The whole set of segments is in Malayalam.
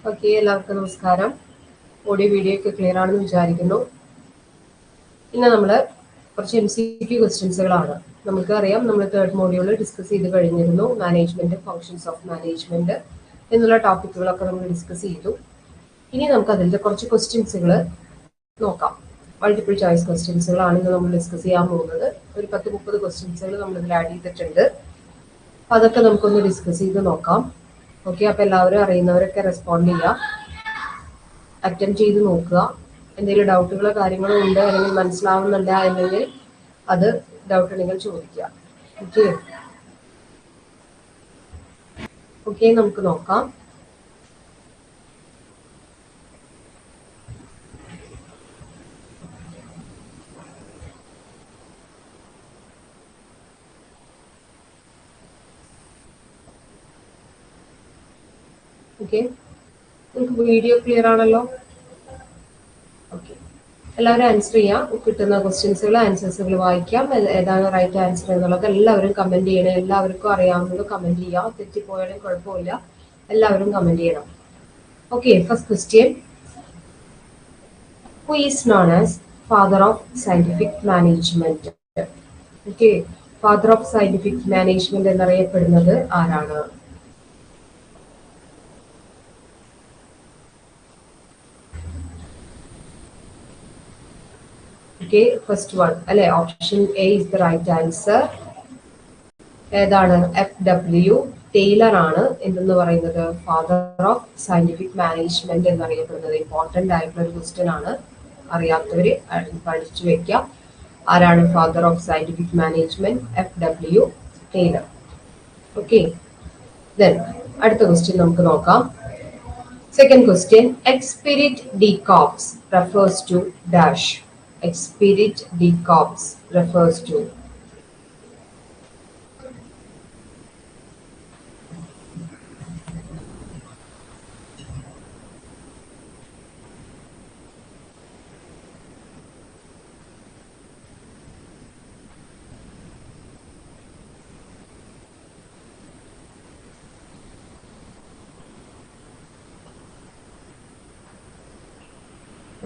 ഓക്കെ, എല്ലാവർക്കും നമസ്കാരം. ഓഡിയോ വീഡിയോ ഒക്കെ ക്ലിയർ ആണെന്ന് വിചാരിക്കുന്നു. ഇന്ന് നമ്മൾ കുറച്ച് MCQ ക്വസ്റ്റ്യൻസുകളാണ്. നമുക്കറിയാം, നമ്മൾ തേർഡ് മോഡ്യൂളിൽ ഡിസ്കസ് ചെയ്ത് കഴിഞ്ഞിരുന്നു. മാനേജ്മെന്റ്, ഫങ്ഷൻസ് ഓഫ് മാനേജ്മെന്റ് എന്നുള്ള ടോപ്പിക്കുകളൊക്കെ നമ്മൾ ഡിസ്കസ് ചെയ്തു. ഇനി നമുക്ക് അതിൻ്റെ കുറച്ച് ക്വസ്റ്റ്യൻസുകൾ നോക്കാം. മൾട്ടിപ്പിൾ ചോയ്സ് ക്വസ്റ്റ്യൻസുകളാണ് ഇന്ന് നമ്മൾ ഡിസ്കസ് ചെയ്യാൻ പോകുന്നത്. ഒരു 10-30 ക്വസ്റ്റ്യൻസുകൾ നമ്മൾ ഇതിൽ ആഡ് ചെയ്തിട്ടുണ്ട്. അപ്പം അതൊക്കെ നമുക്കൊന്ന് ഡിസ്കസ് ചെയ്ത് നോക്കാം. ഓക്കെ, അപ്പം എല്ലാവരും അറിയുന്നവരൊക്കെ റെസ്പോണ്ട് ചെയ്യുക, അറ്റൻഡ് ചെയ്ത് നോക്കുക. എന്തെങ്കിലും ഡൗട്ടുകളോ കാര്യങ്ങളോ ഉണ്ട്, അല്ലെങ്കിൽ മനസ്സിലാവുന്നില്ല എന്നെങ്കിൽ അത് ഡൗട്ട് ഉണ്ടെങ്കിൽ ചോദിക്കുക. ഓക്കെ ഓക്കെ നമുക്ക് നോക്കാം. ഓക്കെ, നിങ്ങൾക്ക് വീഡിയോ ക്ലിയർ ആണല്ലോ? ഓക്കെ, എല്ലാവരും ആൻസർ ചെയ്യാം. കിട്ടുന്ന ക്വസ്റ്റ്യൻസുകൾ ആൻസേഴ്സുകൾ വായിക്കാം. ഏതാണ് റൈറ്റ് ആൻസർ എന്നുള്ളത് എല്ലാവരും കമന്റ് ചെയ്യണം. എല്ലാവർക്കും അറിയാവുന്നത് കമന്റ് ചെയ്യാം. തെറ്റിപ്പോയാലും കുഴപ്പമില്ല, എല്ലാവരും കമന്റ് ചെയ്യണം. Okay, first question. Who is known as father of scientific management? Okay, father of scientific management എന്നറിയപ്പെടുന്നത് ആരാണ്? ഓക്കെ, ഫസ്റ്റ് വൺ അല്ലെ, option A is the right answer. ഏതാണ്? FW ടൈലർ ആണ് എന്തെന്ന് പറയുന്നത് ഫാദർ ഓഫ് സയന്റിഫിക് മാനേജ്മെന്റ് എന്നറിയപ്പെടുന്നത്. ഇമ്പോർട്ടന്റ് ആയിട്ടുള്ള ഒരു ക്വസ്റ്റ്യൻ ആണ്, അറിയാത്തവര് പഠിച്ചു വെക്കാം. ആരാണ് father of scientific management? FW Taylor. Okay, then അടുത്ത ക്വസ്റ്റ്യൻ നമുക്ക് നോക്കാം. Second question. Esprit de corps refers to dash. Esprit de corps refers to.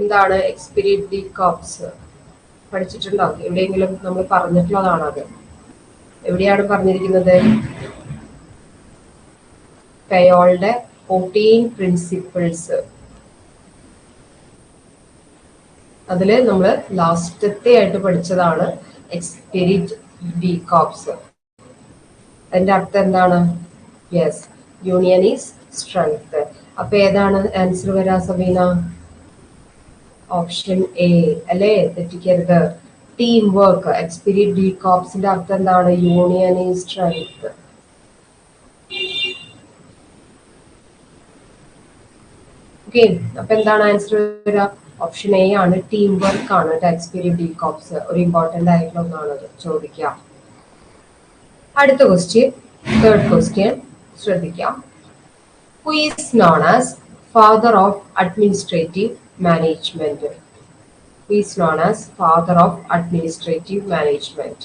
എന്താണ് എക്സ്പിരിറ്റ് ഡീകോപ്സ്? പഠിച്ചിട്ടുണ്ടോ? എവിടെയെങ്കിലും നമ്മൾ പറഞ്ഞിട്ടുള്ളതാണോ? അത് എവിടെയാണ് പറഞ്ഞിരിക്കുന്നത്? ഫെയോളുടെ 14 പ്രിൻസിപ്പിൾസ്. അതില് നമ്മൾ ലാസ്റ്റത്തെ ആയിട്ട് പഠിച്ചതാണ് എക്സ്പിരിറ്റ് ഡീകോപ്സ്. അതിന്റെ അർത്ഥം എന്താണ്? Yes, union is strength. അപ്പൊ ഏതാണ് ആൻസർ വരാ സബീന? ഓപ്ഷൻ എ അല്ലേ? തെറ്റിക്കരുത്. Team work. എക്സ്പിരിറ്റ് ഡീകോപ്സിന്റെ അർത്ഥം എന്താണ്? Union is strength. ഓക്കെ, അപ്പൊ എന്താണ് ആൻസർ വരിക? ഓപ്ഷൻ എ ആണ്, ടീം വർക്ക് ആണ് എക്സ്പിരിറ്റ് ഡീകോപ്സ്. ഒരു ഇമ്പോർട്ടന്റ് ആയിട്ടുള്ള ഒന്നാണത്, ചോദിക്കാം. അടുത്ത ക്വസ്റ്റ്യൻ, തേർഡ് ക്വസ്റ്റ്യൻ ശ്രദ്ധിക്കാം. Who is known as father of administrative management? Who is known as father of administrative management?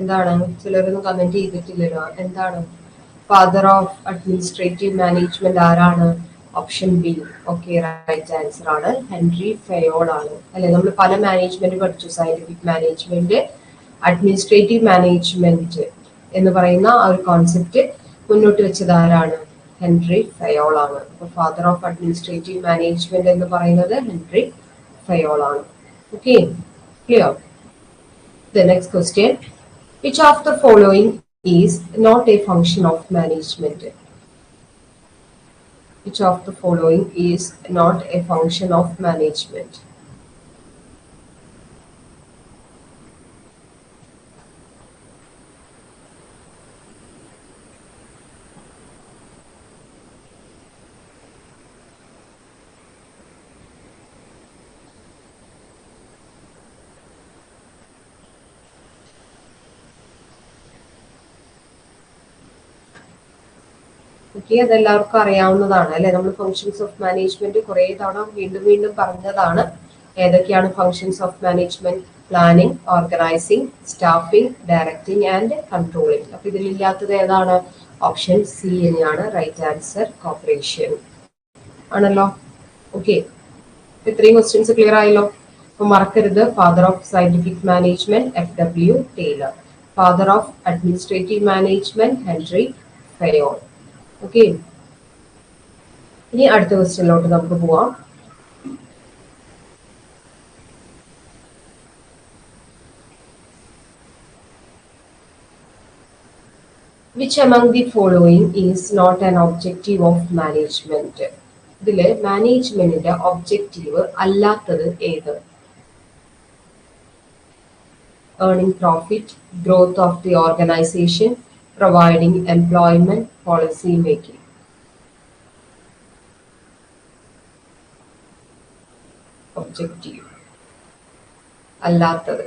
എന്താണ്? ചിലരൊന്നും കമന്റ് ചെയ്തിട്ടില്ലല്ലോ. എന്താണ് ഫാദർ ഓഫ് അഡ്മിനിസ്ട്രേറ്റീവ് മാനേജ്മെന്റ്? ആരാണ്? Option B. Okay, right answer ആണ്, ഹെൻറി ഫെയോൾ ആണ്. അല്ലെ, നമ്മൾ പല മാനേജ്മെന്റ് പഠിച്ചു. സയന്റിഫിക് മാനേജ്മെന്റ്, അഡ്മിനിസ്ട്രേറ്റീവ് മാനേജ്മെന്റ് എന്ന് പറയുന്ന ആ ഒരു കോൺസെപ്റ്റ് മുന്നോട്ട് വെച്ചത് ആരാണ്? ഹെൻറി ഫെയോൾ ആണ്. അപ്പൊ ഫാദർ ഓഫ് അഡ്മിനിസ്ട്രേറ്റീവ് മാനേജ്മെന്റ് എന്ന് പറയുന്നത് ഹെൻറി ഫെയോൾ ആണ്. Okay, clear? The next question. Which of the following is not a function of management? Which of the following is not a function of management? Okay, അതെല്ലാവർക്കും അറിയാവുന്നതാണ് അല്ലെ. നമ്മൾ ഫങ്ഷൻസ് ഓഫ് മാനേജ്മെന്റ് കുറെ തവണ വീണ്ടും വീണ്ടും പറഞ്ഞതാണ്. ഏതൊക്കെയാണ് functions of management? Planning, organising, staffing, directing and controlling. അപ്പൊ ഇതിലില്ലാത്തത് ഏതാണ്? ഓപ്ഷൻ സി തന്നെയാണ് റൈറ്റ് ആൻസർ, കോർപ്പറേഷൻ ആണല്ലോ. ഓക്കെ, ഇത്രയും ക്വസ്റ്റ്യൻസ് ക്ലിയർ ആയല്ലോ. അപ്പൊ മറക്കരുത്, father of scientific management FW Taylor, father of administrative management Henri Fayol. Okay, ഇനി അടുത്ത ക്വസ്റ്റ്യനിലോട്ട് നമുക്ക് പോവാം. Which among the following is not an objective of management? ഇതില് മാനേജ്മെന്റിന്റെ ഒബ്ജക്റ്റീവ് അല്ലാത്തത് ഏത്? Earning profit, growth of the organization, providing employment, policy making. Objective അല്ലാത്തത്.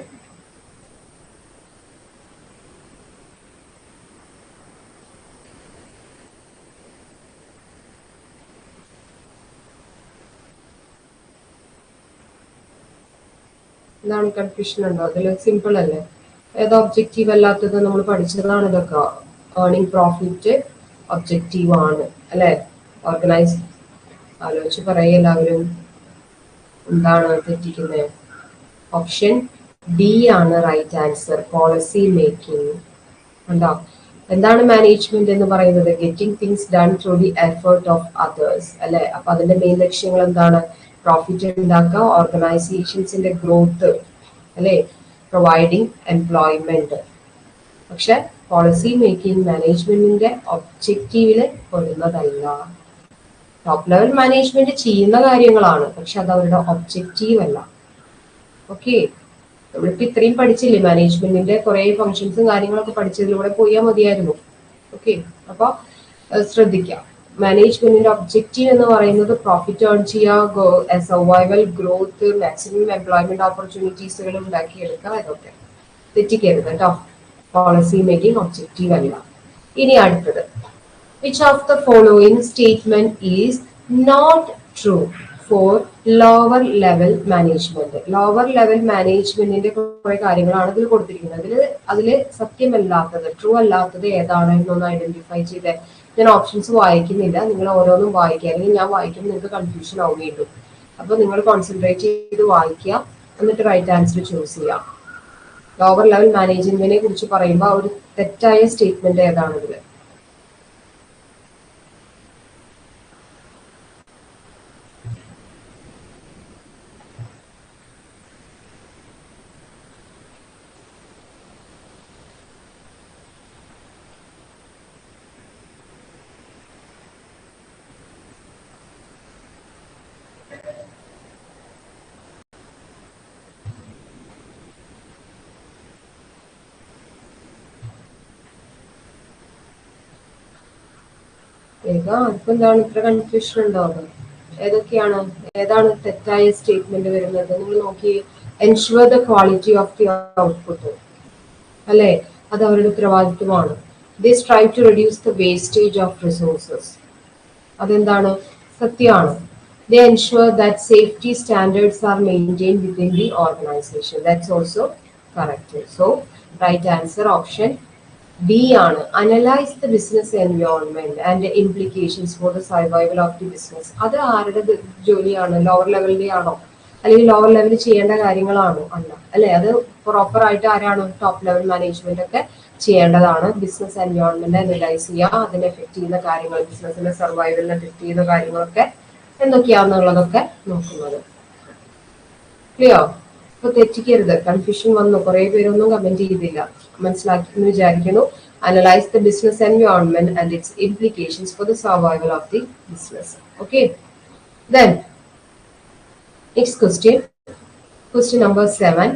എന്താണ് കൺഫ്യൂഷൻ ഉണ്ടോ? അതിൽ സിമ്പിൾ അല്ലേ. ഏത് ഒബ്ജക്റ്റീവ് അല്ലാത്തത്? നമ്മൾ പഠിച്ചതാണ് ഇതൊക്കെ. ഏർണിംഗ് പ്രോഫിറ്റ് ഒബ്ജക്റ്റീവ് ആണ് അല്ലെ. ഓർഗനൈസ്, ആലോചിച്ച് പറയ എല്ലാവരും. എന്താണ് തെറ്റിക്കുന്നത്? ഓപ്ഷൻ ഡി ആണ് റൈറ്റ് ആൻസർ, പോളിസി മേക്കിംഗ്. ഉണ്ടോ? എന്താണ് മാനേജ്മെന്റ് എന്ന് പറയുന്നത്? Getting things done through the effort of others അല്ലെ. അപ്പൊ അതിന്റെ മെയിൻ ലക്ഷ്യങ്ങൾ എന്താണ്? പ്രോഫിറ്റ് ഉണ്ടാക്കുക, ഓർഗനൈസേഷൻസിന്റെ ഗ്രോത്ത് അല്ലെ, പ്രൊവൈഡിങ് എംപ്ലോയ്മെന്റ്. പക്ഷെ പോളിസി മേക്കിംഗ് മാനേജ്മെന്റിന്റെ ഒബ്ജക്റ്റീവില് പെടുന്നതല്ല. ടോപ്പ് ലെവൽ മാനേജ്മെന്റ് ചെയ്യുന്ന കാര്യങ്ങളാണ്, പക്ഷെ അത് അവരുടെ ഒബ്ജക്റ്റീവ് അല്ല. ഓക്കെ, നമ്മളിപ്പോ ഇത്രയും പഠിച്ചില്ലേ, മാനേജ്മെന്റിന്റെ കുറെ ഫങ്ഷൻസും കാര്യങ്ങളൊക്കെ പഠിച്ചതിലൂടെ പോയാൽ മതിയായിരുന്നു. ഓക്കെ, അപ്പൊ ശ്രദ്ധിക്കാം. മാനേജ്മെന്റിന്റെ ഒബ്ജക്റ്റീവ് എന്ന് പറയുന്നത് പ്രോഫിറ്റ് ഏൺ ചെയ്യുക, സർവൈവൽ, ഗ്രോത്ത്, മാക്സിമം എംപ്ലോയ്മെന്റ് ഓപ്പർച്യൂണിറ്റീസുകൾ ഉണ്ടാക്കിയെടുക്കുക. ഇതൊക്കെ തെറ്റിക്കരുത് കേട്ടോ. പോളിസി മേക്കിംഗ് ഒബ്ജക്റ്റീവ് അല്ല. ഇനി അടുത്തത്, which of the following statement is not true for lower level management? Lower level മാനേജ്മെന്റിന്റെ കുറെ കാര്യങ്ങളാണ് ഇതിൽ കൊടുത്തിരിക്കുന്നത്. അതില് സത്യമല്ലാത്തത്, ട്രൂ അല്ലാത്തത് ഏതാണ് എന്നൊന്ന് ഐഡന്റിഫൈ ചെയ്തേ. ഞാൻ ഓപ്ഷൻസ് വായിക്കുന്നില്ല, നിങ്ങൾ ഓരോന്നും വായിക്കുക, അല്ലെങ്കിൽ ഞാൻ വായിക്കുമ്പോൾ നിങ്ങൾക്ക് കൺഫ്യൂഷൻ ആവും വീണ്ടും. അപ്പൊ നിങ്ങൾ കോൺസെൻട്രേറ്റ് ചെയ്ത് വായിക്കുക, എന്നിട്ട് റൈറ്റ് ആൻസർ ചൂസ് ചെയ്യാം. ലോവർ ലെവൽ മാനേജ്മെന്റിനെ കുറിച്ച് പറയുമ്പോൾ ഒരു തെറ്റായ സ്റ്റേറ്റ്മെന്റ് ഏതാണ് ഇതില്? അതിപ്പോ എന്താണ് ഇത്ര കൺഫ്യൂഷൻ ഉണ്ടാവുക? ഏതാണ് തെറ്റായ സ്റ്റേറ്റ്മെന്റ് വരുന്നത്? നിങ്ങൾ നോക്കി, ensure the quality of the output അല്ലെ, അത് അവരുടെ ഉത്തരവാദിത്വമാണ്. They strive to reduce the wastage of resources, അതെന്താണ്? സത്യമാണ്. They ensure that safety standards are maintained within the organization. That's also correct. So, right answer option B ആണ്. Analyze the business environment and the implications for the survival of the business. അത് ആരുടെ ജോലിയാണ്? ലോവർ ലെവലിന്റെ ആണോ, അല്ലെങ്കിൽ ലോവർ ലെവലിൽ ചെയ്യേണ്ട കാര്യങ്ങളാണോ? അല്ല അല്ലെ, അത് പ്രോപ്പർ ആയിട്ട് ആരാണ്? ടോപ്പ് ലെവൽ മാനേജ്മെന്റ് ഒക്കെ ചെയ്യേണ്ടതാണ്. ബിസിനസ് എൻവയോൺമെന്റ് അനലൈസ് ചെയ്യുക, അതിനെ എഫക്ട് ചെയ്യുന്ന കാര്യങ്ങൾ, ബിസിനസിന്റെ സർവൈവലിനെ എഫക്ട് ചെയ്യുന്ന കാര്യങ്ങളൊക്കെ എന്തൊക്കെയാണെന്നുള്ളതൊക്കെ നോക്കുന്നത്. ക്ലിയർ? അപ്പൊ തെറ്റിക്കരുത്. കൺഫ്യൂഷൻ വന്നു, കുറെ പേരൊന്നും കമന്റ് ചെയ്തില്ല, മനസ്സിലാക്കി എന്ന് വിചാരിക്കുന്നു. Analyse the business environment and it's implications for the survival of the business. Okay, then next question number 7.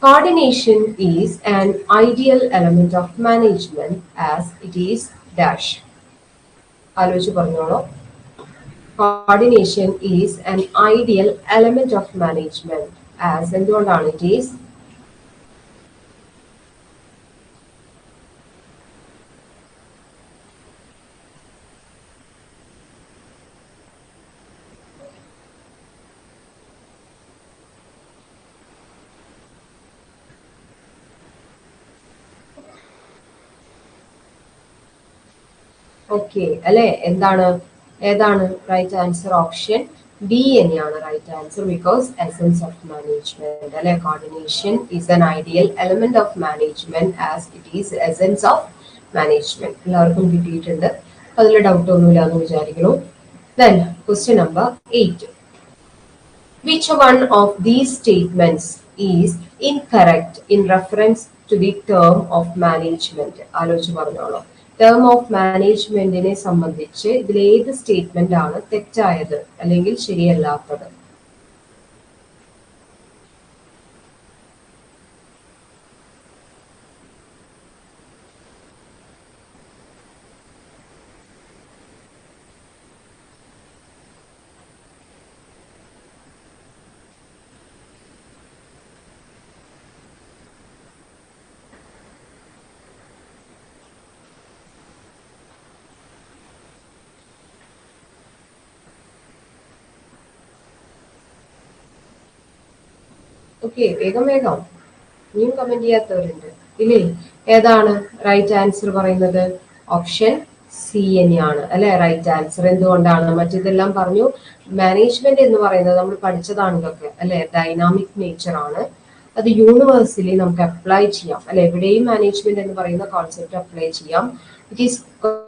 Coordination is an ideal element of management as it is dash. ആലോചിച്ച് പറഞ്ഞോളൂ. Coordination is an ideal element of management as എന്തുകൊണ്ടാണ് it is? ഓക്കെ അല്ലെ, ഏതാണ് റൈറ്റ് ആൻസർ? ഓപ്ഷൻ ബി തന്നെയാണ് right answer. Because essence of management അല്ലെ, coordination is an ideal element of management as it is essence of management. എല്ലാവർക്കും കിട്ടിയിട്ടുണ്ട്, അതിൽ ഡൗട്ട് ഒന്നുമില്ല എന്ന് വിചാരിക്കുന്നു. Then question number 8. Which one of these statements is incorrect in reference to the term of management? ആലോചിച്ച് പറഞ്ഞോളൂ. ടേം ഓഫ് മാനേജ്മെന്റിനെ സംബന്ധിച്ച് ഇതിൽ ഏത് സ്റ്റേറ്റ്മെന്റ് ആണ് തെറ്റായത് അല്ലെങ്കിൽ ശരിയല്ലാത്തത്? ഓക്കെ, വേഗം ഇനിയും കമന്റ് ചെയ്യാത്തവരുണ്ട് ഇല്ലേ? ഏതാണ് റൈറ്റ് ആൻസർ പറയുന്നത്? ഓപ്ഷൻ സി തന്നെയാണ് അല്ലെ റൈറ്റ് ആൻസർ. എന്തുകൊണ്ടാണ്? മറ്റേതെല്ലാം പറഞ്ഞു, മാനേജ്മെന്റ് എന്ന് പറയുന്നത് നമ്മൾ പഠിച്ചതാണ് ഇതൊക്കെ അല്ലെ, ഡൈനാമിക് നേച്ചർ ആണ്. അത് യൂണിവേഴ്സലി നമുക്ക് അപ്ലൈ ചെയ്യാം അല്ലെ, എവിടെയും മാനേജ്മെന്റ് എന്ന് പറയുന്ന കോൺസെപ്റ്റ് അപ്ലൈ ചെയ്യാം. It is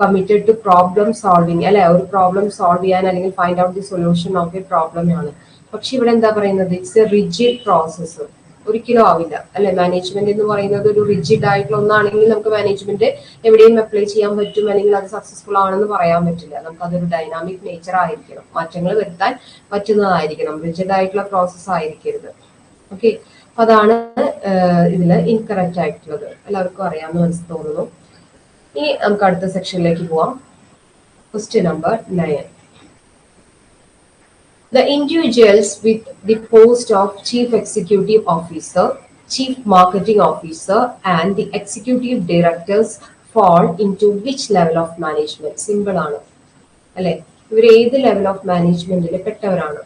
committed to problem solving അല്ലെ, ഒരു പ്രോബ്ലം സോൾവ് ചെയ്യാൻ അല്ലെങ്കിൽ find out the solution of a problem ആണ്. പക്ഷെ ഇവിടെ എന്താ പറയുന്നത്? It's a rigid process. ഒരിക്കലും ആവില്ല അല്ലെ. മാനേജ്മെന്റ് എന്ന് പറയുന്നത് ഒരു റിജിഡ് ആയിട്ടുള്ള ഒന്നാണെങ്കിൽ നമുക്ക് മാനേജ്മെന്റ് എവിടെയും അപ്ലൈ ചെയ്യാൻ പറ്റും, അല്ലെങ്കിൽ അത് സക്സസ്ഫുൾ ആണെന്ന് പറയാൻ പറ്റില്ല. നമുക്ക് അതൊരു ഡൈനാമിക് നേച്ചർ ആയിരിക്കണം, മാറ്റങ്ങൾ വരുത്താൻ പറ്റുന്നതായിരിക്കണം, റിജിഡ് ആയിട്ടുള്ള പ്രോസസ്സ് ആയിരിക്കരുത്. ഓക്കെ, അപ്പൊ അതാണ് ഇതിൽ ഇൻകറക്റ്റ് ആയിട്ടുള്ളത്. എല്ലാവർക്കും അറിയാമെന്ന് മനസ്സിൽ തോന്നുന്നു. ഇനി നമുക്ക് അടുത്ത സെക്ഷനിലേക്ക് പോവാം. Question number 9. The individuals with the post of Chief Executive Officer, Chief Marketing Officer, and the Executive Directors fall into which level of management? Simple ആണ് അല്ലെ, ഇവർ ഏത് ലെവൽ ഓഫ് മാനേജ്മെന്റിൽ പെട്ടവരാണ്?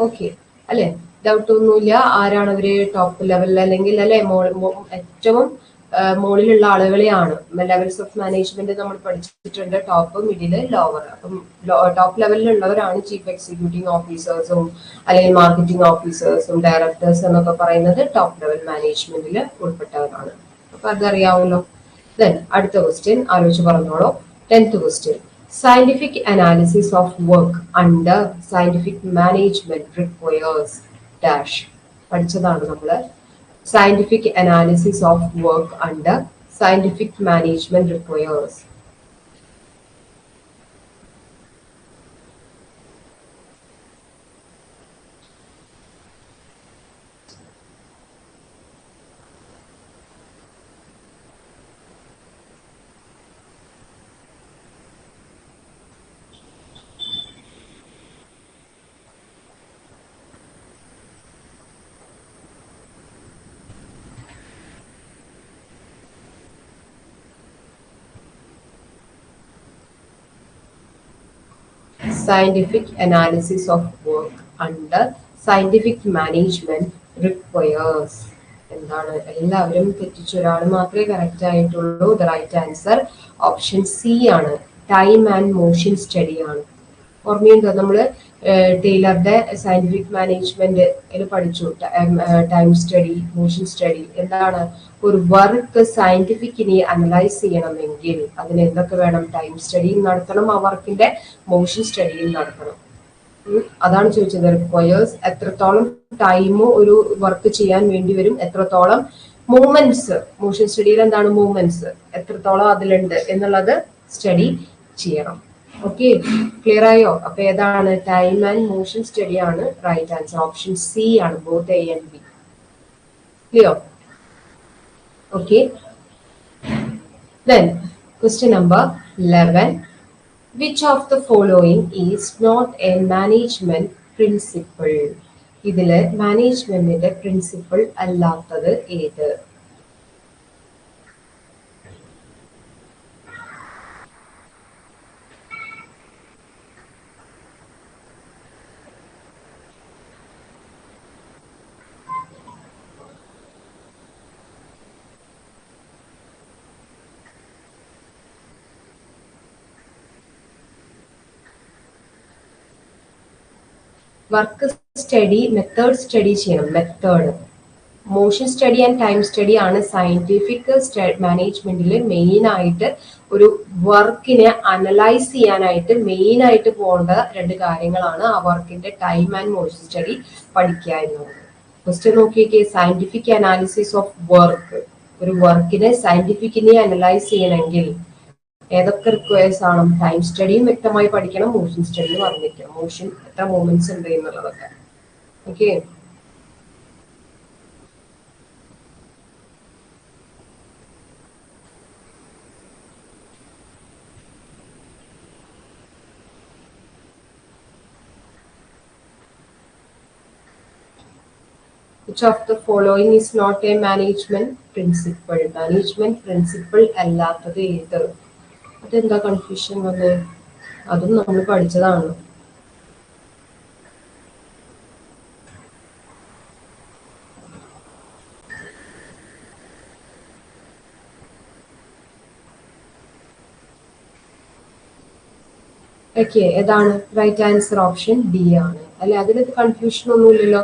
ഓക്കെ അല്ലെ, ഡൗട്ട് ഒന്നുമില്ല. ആരാണ് അവര്? ടോപ്പ് ലെവലിൽ അല്ലെങ്കിൽ അല്ലെ ഏറ്റവും മുകളിലുള്ള ആളുകളെയാണ്. ലെവൽസ് ഓഫ് മാനേജ്മെന്റ് നമ്മൾ പഠിച്ചിട്ടുണ്ട്, ടോപ്പ്, മിഡില്, ലോവർ. അപ്പം ടോപ്പ് ലെവലിലുള്ളവരാണ് ചീഫ് എക്സിക്യൂട്ടീവ് ഓഫീസേഴ്സും അല്ലെങ്കിൽ മാർക്കറ്റിംഗ് ഓഫീസേഴ്സും ഡയറക്ടേഴ്സ് എന്നൊക്കെ പറയുന്നത് ടോപ്പ് ലെവൽ മാനേജ്മെന്റിൽ ഉൾപ്പെട്ടവരാണ്. അപ്പൊ അതറിയാമല്ലോ. ദെൻ അടുത്ത ക്വസ്റ്റ്യൻ ആലോചിച്ച് പറഞ്ഞോളൂ. 10th question. Scientific analysis of work under scientific management requires dash. പഠിച്ചതാണ് നമ്മള്. Scientific analysis of work under scientific management requires. Scientific analysis of work under scientific management requires. എന്താണ്? എല്ലാവരും തെറ്റിച്ച ഒരാൾ മാത്രമേ കറക്റ്റ് ആയിട്ടുള്ളൂ. The right answer option C ആണ്, ടൈം ആൻഡ് മോഷൻ സ്റ്റഡി ആണ്. ഓർമ്മയുണ്ടോ? നമ്മള് ടൈലറുടെ സയന്റിഫിക് മാനേജ്മെന്റ് പഠിച്ചു. Time study, motion study. എന്താണ്? ഒരു വർക്ക് സയന്റിഫിക്കലി അനലൈസ് ചെയ്യണമെങ്കിൽ അതിന് എന്തൊക്കെ വേണം? ടൈം സ്റ്റഡിയും നടത്തണം, ആ വർക്കിന്റെ മോഷൻ സ്റ്റഡിയും നടത്തണം. അതാണ് ചോദിച്ചത്. റിക്വയേഴ്സ് എത്രത്തോളം ടൈമോ ഒരു വർക്ക് ചെയ്യാൻ വേണ്ടി വരും, എത്രത്തോളം മൂവ്മെന്റ്സ്, മോഷൻ സ്റ്റഡിയിൽ എന്താണ് മൂവ്മെന്റ്സ്, എത്രത്തോളം അതിലുണ്ട് എന്നുള്ളത് സ്റ്റഡി ചെയ്യണം. ഓക്കെ, ക്ലിയർ ആയോ? അപ്പൊ ഏതാണ്? ടൈം ആൻഡ് മോഷൻ സ്റ്റഡി ആണ് റൈറ്റ് ആൻസർ. ഓപ്ഷൻ സി ആണ്, both A and B. Clear? Okay. Then question number 11. Which of the following is not a management principle. ഇതില് മാനേജ്മെന്റിന്റെ പ്രിൻസിപ്പിൾ അല്ലാത്തത് ഏത്? വർക്ക് സ്റ്റഡി, മെത്തേഡ് സ്റ്റഡി ചെയ്യണം. Method, motion study and time study ആണ് സയന്റിഫിക് മാനേജ്മെന്റിൽ മെയിൻ ആയിട്ട് ഒരു വർക്കിനെ അനലൈസ് ചെയ്യാനായിട്ട് മെയിൻ ആയിട്ട് പോകേണ്ട രണ്ട് കാര്യങ്ങളാണ്. ആ വർക്കിന്റെ ടൈം ആൻഡ് മോഷൻ സ്റ്റഡി പഠിക്കുക എന്നുള്ളത്. ഫസ്റ്റ് നോക്കിയൊക്കെ സയന്റിഫിക് അനാലിസിസ് ഓഫ് വർക്ക്. ഒരു വർക്കിനെ സയന്റിഫിക്കലി അനലൈസ് ചെയ്യണമെങ്കിൽ ഏതൊക്കെ റിക്വയർസ് ആണ്? ടൈം സ്റ്റഡിയും വ്യക്തമായി പഠിക്കണം, മോഷൻ സ്റ്റഡിയും അറിഞ്ഞിരിക്കണം. മോഷൻ എത്ര മൂവ്മെന്റ്സ് ഉണ്ട് എന്നുള്ളതൊക്കെ. Okay, which of the following is not a management principle? Management principle അല്ലാത്തത് ഏത്? അതെന്താ കൺഫ്യൂഷൻ വന്നത്? അതും നമ്മൾ പഠിച്ചതാണ്. ഓക്കെ, ഏതാണ് റൈറ്റ് ആൻസർ? ഓപ്ഷൻ ഡി ആണ് അല്ലെ. അതിലത് കൺഫ്യൂഷൻ ഒന്നുമില്ലല്ലോ.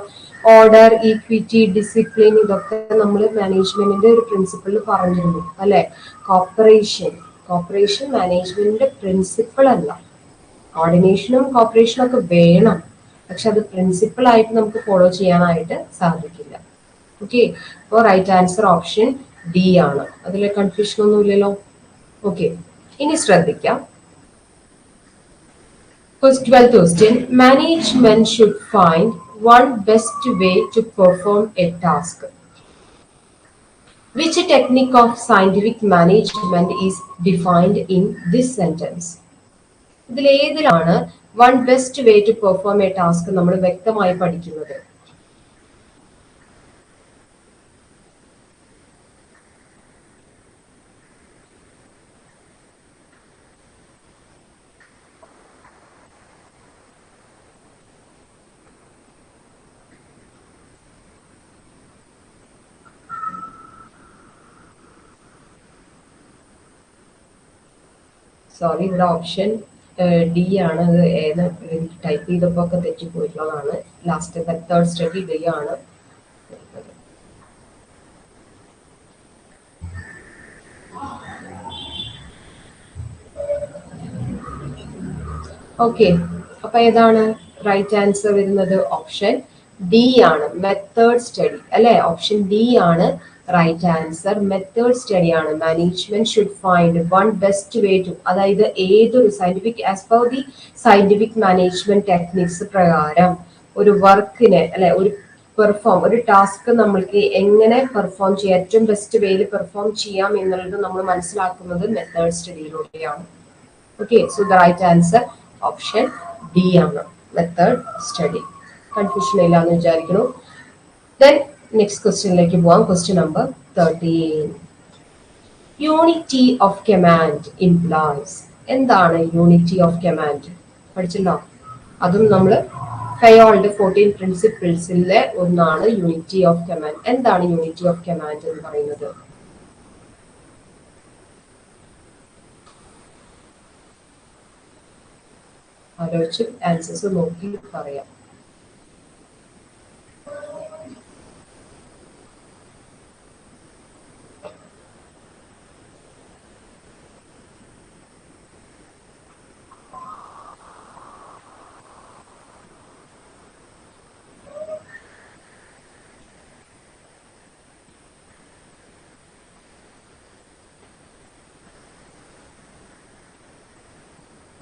ഓർഡർ, ഈക്വിറ്റി, ഡിസിപ്ലിൻ, ഇതൊക്കെ നമ്മൾ മാനേജ്മെന്റിന്റെ ഒരു പ്രിൻസിപ്പിൾ പറഞ്ഞിരുന്നു അല്ലെ. കോപ്പറേഷൻ മാനേജ്മെന്റിന്റെ പ്രിൻസിപ്പിൾ അല്ല. കോർഡിനേഷനും കോപ്പറേഷനും ഒക്കെ വേണം, പക്ഷെ അത് പ്രിൻസിപ്പിൾ ആയിട്ട് നമുക്ക് ഫോളോ ചെയ്യാനായിട്ട് സാധിക്കില്ല. ഓക്കെ, അപ്പോൾ റൈറ്റ് ആൻസർ ഓപ്ഷൻ ഡി ആണ്. അതിൽ കൺഫ്യൂഷൻ ഒന്നുമില്ലല്ലോ. ഓക്കെ, ഇനി ശ്രദ്ധിക്കാം. 12th question. Management should find one best way to perform a task. Which technique of scientific management is defined in this sentence? ഇതിൽ ഏതിലാണ് one best way to perform a task നമ്മൾ വ്യക്തമായി പഠിക്കുന്നത്? സോറി, ഇവിടെ ഓപ്ഷൻ ഡി ആണ്. ഏത് ടൈപ്പ് ചെയ്തപ്പോ ഒക്കെ തെറ്റിപ്പോയിട്ടുള്ളതാണ്. ലാസ്റ്റ് മെത്തേഡ് സ്റ്റഡി ഡി ആണ്. ഓക്കെ, അപ്പൊ ഏതാണ് റൈറ്റ് ആൻസർ വരുന്നത്? ഓപ്ഷൻ ഡി ആണ്, മെത്തേഡ് സ്റ്റഡി അല്ലെ. ഓപ്ഷൻ ഡി ആണ് റൈറ്റ് ആൻസർ. മെത്തേഡ് സ്റ്റഡി ആണ്. Management should find one best way to, അതായത് ഏതൊരു scientific as per the scientific management techniques പ്രകാരം ഒരു വർക്കിനെ അല്ലെ, ഒരു ടാസ്ക് നമ്മൾക്ക് എങ്ങനെ പെർഫോം ചെയ്യാം, ഏറ്റവും ബെസ്റ്റ് വേയിൽ പെർഫോം ചെയ്യാം എന്നുള്ളത് നമ്മൾ മനസ്സിലാക്കുന്നത് മെത്തേഡ് സ്റ്റഡിയിലൂടെയാണ്. Okay, so the right answer option D ആണ്, മെത്തേഡ് സ്റ്റഡി. കൺഫ്യൂഷൻ ഇല്ലാന്ന് വിചാരിക്കുന്നു. ദെൻ നെക്സ്റ്റ് ക്വസ്റ്റ്യനിലേക്ക് പോവാം. Question number 13. Unity of command implies. എന്താണ് യൂണിറ്റി ഓഫ് കമാൻഡ്? പഠിച്ചല്ലോ. അതും നമ്മൾ ഫയോളിന്റെ 14 പ്രിൻസിപ്പിൾസിലെ ഒന്നാണ് യൂണിറ്റി ഓഫ് കമാൻഡ്. എന്താണ് യൂണിറ്റി ഓഫ് കമാൻഡ് എന്ന് പറയുന്നത്? ആലോചിച്ച് ആൻസേഴ്സ് നോക്കി പറയാം.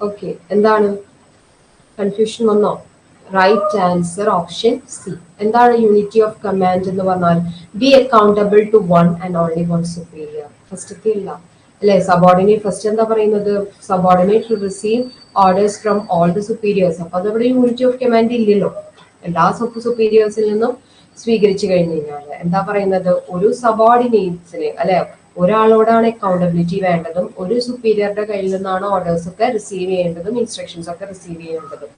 ഓക്കെ, എന്താണ് കൺഫ്യൂഷൻ വന്നോ? Right answer option C. എന്താണ് യൂണിറ്റി ഓഫ് കമാൻഡ് എന്ന് പറഞ്ഞാൽ? Be accountable to one and only one superior. ഫസ്റ്റത്തെ ഇല്ല, അല്ലെ? സബോർഡിനേറ്റ് ഫസ്റ്റ് എന്താ പറയുന്നത്? Subordinate to receive orders from all the superiors. അപ്പൊ അതവിടെ യൂണിറ്റി ഓഫ് കമാൻഡ് ഇല്ലല്ലോ. എല്ലാ സുപ്പീരിയേഴ്സിൽ നിന്നും സ്വീകരിച്ചു കഴിഞ്ഞു കഴിഞ്ഞാൽ എന്താ പറയുന്നത്? ഒരു സബോർഡിനേറ്റ്സിന് അല്ലെ, ഒരാളോടാണ് അക്കൗണ്ടബിലിറ്റി വേണ്ടതും ഒരു സുപ്പീരിയറുടെ കയ്യിൽ നിന്നാണ് ഓർഡേഴ്സ് ഒക്കെ റിസീവ് ചെയ്യേണ്ടതും ഇൻസ്ട്രക്ഷൻസ് ഒക്കെ റിസീവ് ചെയ്യേണ്ടതും.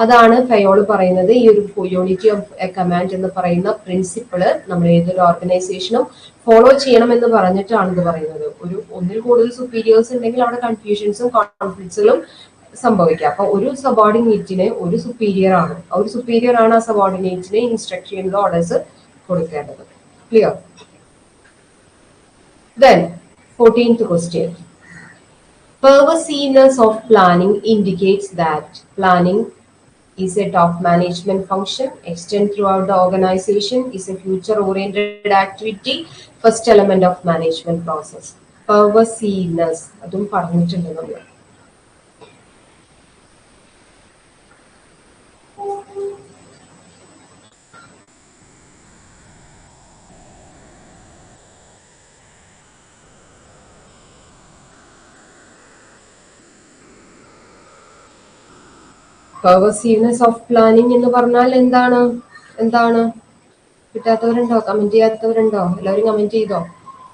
അതാണ് ഫയോൾ പറയുന്നത്. ഈ ഒരു യൂണിറ്റി ഓഫ് എ കമാൻഡ് എന്ന് പറയുന്ന പ്രിൻസിപ്പിള് നമ്മൾ ഏതൊരു ഓർഗനൈസേഷനും ഫോളോ ചെയ്യണം എന്ന് പറഞ്ഞിട്ടാണ് ഇത് പറയുന്നത്. ഒന്നിൽ കൂടുതൽ സുപ്പീരിയേഴ്സ് ഉണ്ടെങ്കിൽ അവിടെ കൺഫ്യൂഷൻസും കോൺഫ്ലിക്ട്സുകളും സംഭവിക്കാം. അപ്പൊ ഒരു സബോർഡിനേറ്റിന് ഒരു സുപ്പീരിയർ ആണ്, ഒരു സുപ്പീരിയർ ആണ് ആ സബോർഡിനേറ്റിന് ഇൻസ്ട്രക്ട് ചെയ്യുന്ന ഓർഡേഴ്സ് കൊടുക്കേണ്ടത്. Clear? Then 14th question. Pervasiveness of planning indicates that planning is a top management function, extend throughout the organization, is a future oriented activity, first element of management process. Pervasiveness adum പറഞ്ഞിട്ടുണ്ട് നമ്മൾ. പെർവസീവ്നെസ് ഓഫ് പ്ലാനിങ് എന്ന് പറഞ്ഞാൽ എന്താണ്? കിട്ടാത്തവരുണ്ടോ? കമന്റ് ചെയ്യാത്തവരുണ്ടോ? എല്ലാവരും കമന്റ് ചെയ്തോ?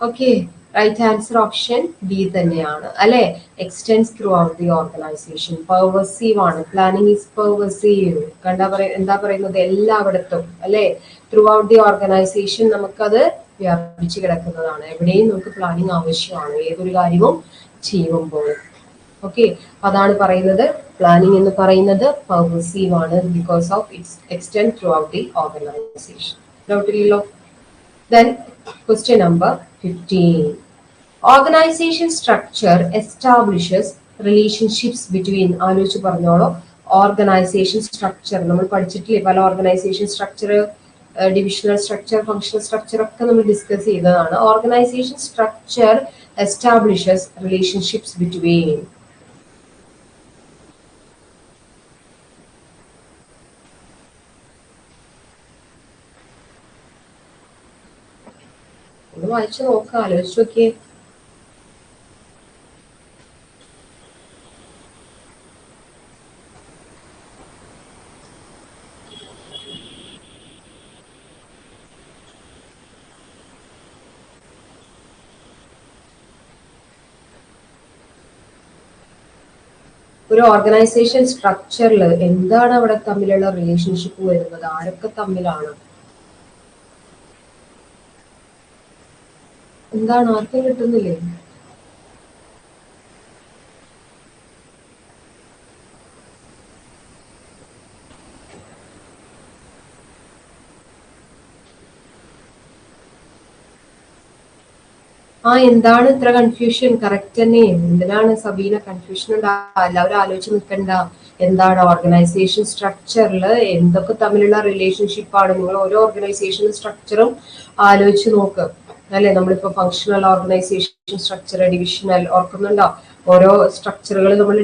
Okay, right answer option B തന്നെയാണ് അല്ലെ. Extends throughout the organisation. Pervasive ആണ്. Planning is pervasive. എന്താ പറയുന്നത്? എല്ലായിടത്തും അല്ലെ, ത്രൂ ഔട്ട് ദി ഓർഗനൈസേഷൻ നമുക്കത് വ്യാപിച്ചു കിടക്കുന്നതാണ്. എവിടെയും നമുക്ക് പ്ലാനിങ് ആവശ്യമാണ് ഏതൊരു കാര്യവും ചെയ്യുമ്പോൾ. ഓക്കെ, അതാണ് പറയുന്നത്. പ്ലാനിങ് എന്ന് പറയുന്നത് പെർവസീവ് ആണ് because of its extend throughout the organisation. ഡൗട്ടില്ലല്ലോ? Then question number 15. Organization structure establishes relationships between, ആലോചിച്ച് പറഞ്ഞോളൂ. ഓർഗനൈസേഷൻ സ്ട്രക്ചർ നമ്മൾ പഠിച്ചിട്ടില്ലേ? പല organisation structure, divisional structure, functional structure ഒക്കെ നമ്മൾ ഡിസ്കസ് ചെയ്തതാണ്. Organisation structure establishes relationships between. ഒന്ന് വായിച്ചു നോക്കാം, ആലോചിച്ച് നോക്കിയേ. ഒരു ഓർഗനൈസേഷൻ സ്ട്രക്ചറിൽ എന്താണ് അവിടെ തമ്മിലുള്ള റിലേഷൻഷിപ്പ് വരുന്നത്? ആരൊക്കെ തമ്മിലാണ്? എന്താണ്? ആർക്കും കിട്ടുന്നില്ലേ? എന്താണ് ഇത്ര കൺഫ്യൂഷൻ? കറക്റ്റ് തന്നെ. എന്തിനാണ് സബീന കൺഫ്യൂഷൻ ഉണ്ടാവുക? എല്ലാവരും ആലോചിച്ച് നിൽക്കണ്ട. എന്താണ് ഓർഗനൈസേഷൻ സ്ട്രക്ചറിൽ എന്തൊക്കെ തമ്മിലുള്ള റിലേഷൻഷിപ്പ് ആണ്? നിങ്ങൾ ഓരോ ഓർഗനൈസേഷൻ സ്ട്രക്ചറും ആലോചിച്ച് നോക്ക് അല്ലെ. നമ്മളിപ്പോ ഫങ്ഷണൽ ഓർഗനൈസേഷൻ സ്ട്രക്ചർ, ഡിവിഷണൽ, ഓർക്കുന്നുണ്ടോ? ഓരോ സ്ട്രക്ചറുകൾ നമ്മൾ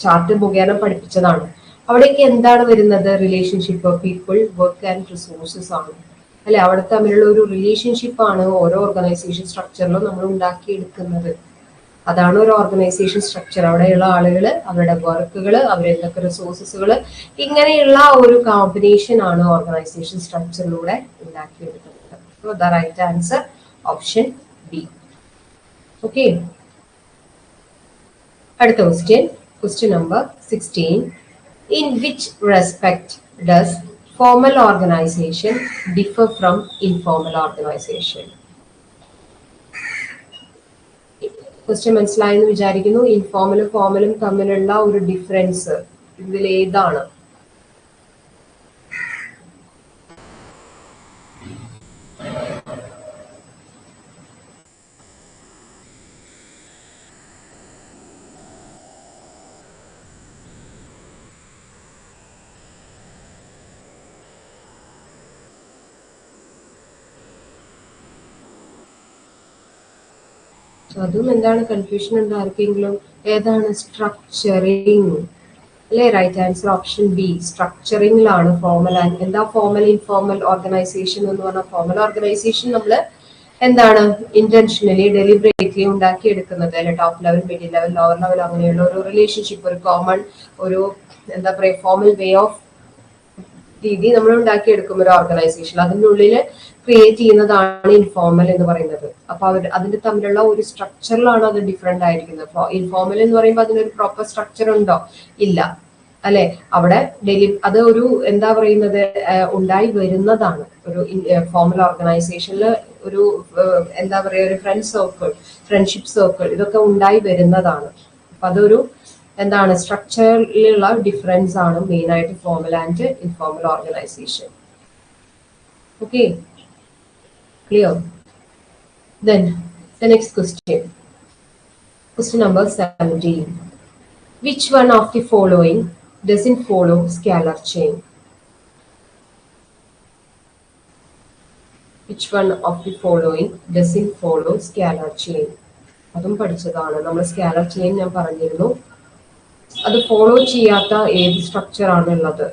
ചാർട്ട് മുഖേന പഠിപ്പിച്ചതാണ്. അവിടെയൊക്കെ എന്താണ് വരുന്നത്? Relationship, people, work and resources ആണ് അല്ലെ. അവിടെ തമ്മിലുള്ള ഒരു റിലേഷൻഷിപ്പ് ആണ് ഓരോ ഓർഗനൈസേഷൻ സ്ട്രക്ചറിലും നമ്മൾ ഉണ്ടാക്കിയെടുക്കുന്നത്. അതാണ് ഒരു ഓർഗനൈസേഷൻ സ്ട്രക്ചർ. അവിടെയുള്ള ആളുകൾ, അവരുടെ വർക്കുകൾ, അവരെന്തൊക്കെ റിസോഴ്സസുകൾ, ഇങ്ങനെയുള്ള ഒരു കോമ്പിനേഷൻ ആണ് ഓർഗനൈസേഷൻ സ്ട്രക്ചറിലൂടെ ഉണ്ടാക്കിയെടുക്കുന്നത്. So the right answer option B. Okay. അടുത്ത question number 16. In which respect does formal organization differ from informal organization? Question മനസ്സിലായെന്ന് വിചാരിക്കുന്നു. ഇൻഫോർമലും ഫോർമലും തമ്മിലുള്ള ഒരു ഡിഫറൻസ് ഇതിൽ ഏതാണ്? അതും എന്താണ്? കൺഫ്യൂഷൻ ഉണ്ടോ ആർക്കെങ്കിലും? ഏതാണ്? സ്ട്രക്ചറിങ് അല്ലേ? Right answer option B. സ്ട്രക്ചറിങ്ങിലാണ് ഫോർമൽ. എന്താ ഫോർമൽ ഇൻഫോർമൽ ഓർഗനൈസേഷൻ എന്ന് പറഞ്ഞാൽ? ഫോർമൽ ഓർഗനൈസേഷൻ നമ്മൾ എന്താണ് ഇന്റൻഷനലി ഡെലിബറേറ്റ്ലി ഉണ്ടാക്കിയെടുക്കുന്നത്, അല്ലെ top level, middle level, lower level, അങ്ങനെയുള്ള ഒരു റിലേഷൻഷിപ്പ്, ഒരു കോമൺ ഒരു എന്താ പറയുക ഫോമൽ വേ ഓഫ് രീതി നമ്മൾ ഉണ്ടാക്കിയെടുക്കും ഒരു ഓർഗനൈസേഷൻ. അതിൻ്റെ ഉള്ളിൽ ക്രിയേറ്റ് ചെയ്യുന്നതാണ് ഇൻഫോർമൽ എന്ന് പറയുന്നത്. അപ്പൊ അതിന്റെ തമ്മിലുള്ള ഒരു സ്ട്രക്ചറിലാണ് അത് ഡിഫറെന്റ് ആയിരിക്കുന്നത്. ഇൻഫോർമൽ എന്ന് പറയുമ്പോൾ അതിനൊരു പ്രോപ്പർ സ്ട്രക്ചർ ഉണ്ടോ? ഇല്ല, അല്ലെ? അവിടെ അത് ഒരു എന്താ പറയുന്നത് ഉണ്ടായി വരുന്നതാണ്. ഒരു ഫോമൽ ഓർഗനൈസേഷനിൽ ഒരു എന്താ പറയുക ഒരു ഫ്രണ്ട്ഷിപ്പ് സർക്കിൾ ഇതൊക്കെ ഉണ്ടായി വരുന്നതാണ്. അപ്പൊ അതൊരു എന്താണ് സ്ട്രക്ചറിലുള്ള ഡിഫറൻസ് ആണ് മെയിൻ ആയിട്ട് formal and informal organisation. Okay, clear? Then the next question number 17. Which one of the following doesn't follow scalar chain? Which one of the following doesn't follow scalar chain? അതും പഠിച്ചതാണ് നമ്മൾ. സ്കാലർ ചെയിൻ ഞാൻ പറഞ്ഞിരുന്നു. അത് ഫോളോ ചെയ്യാത്ത ഏത് സ്ട്രക്ചർ ആണുള്ളത്?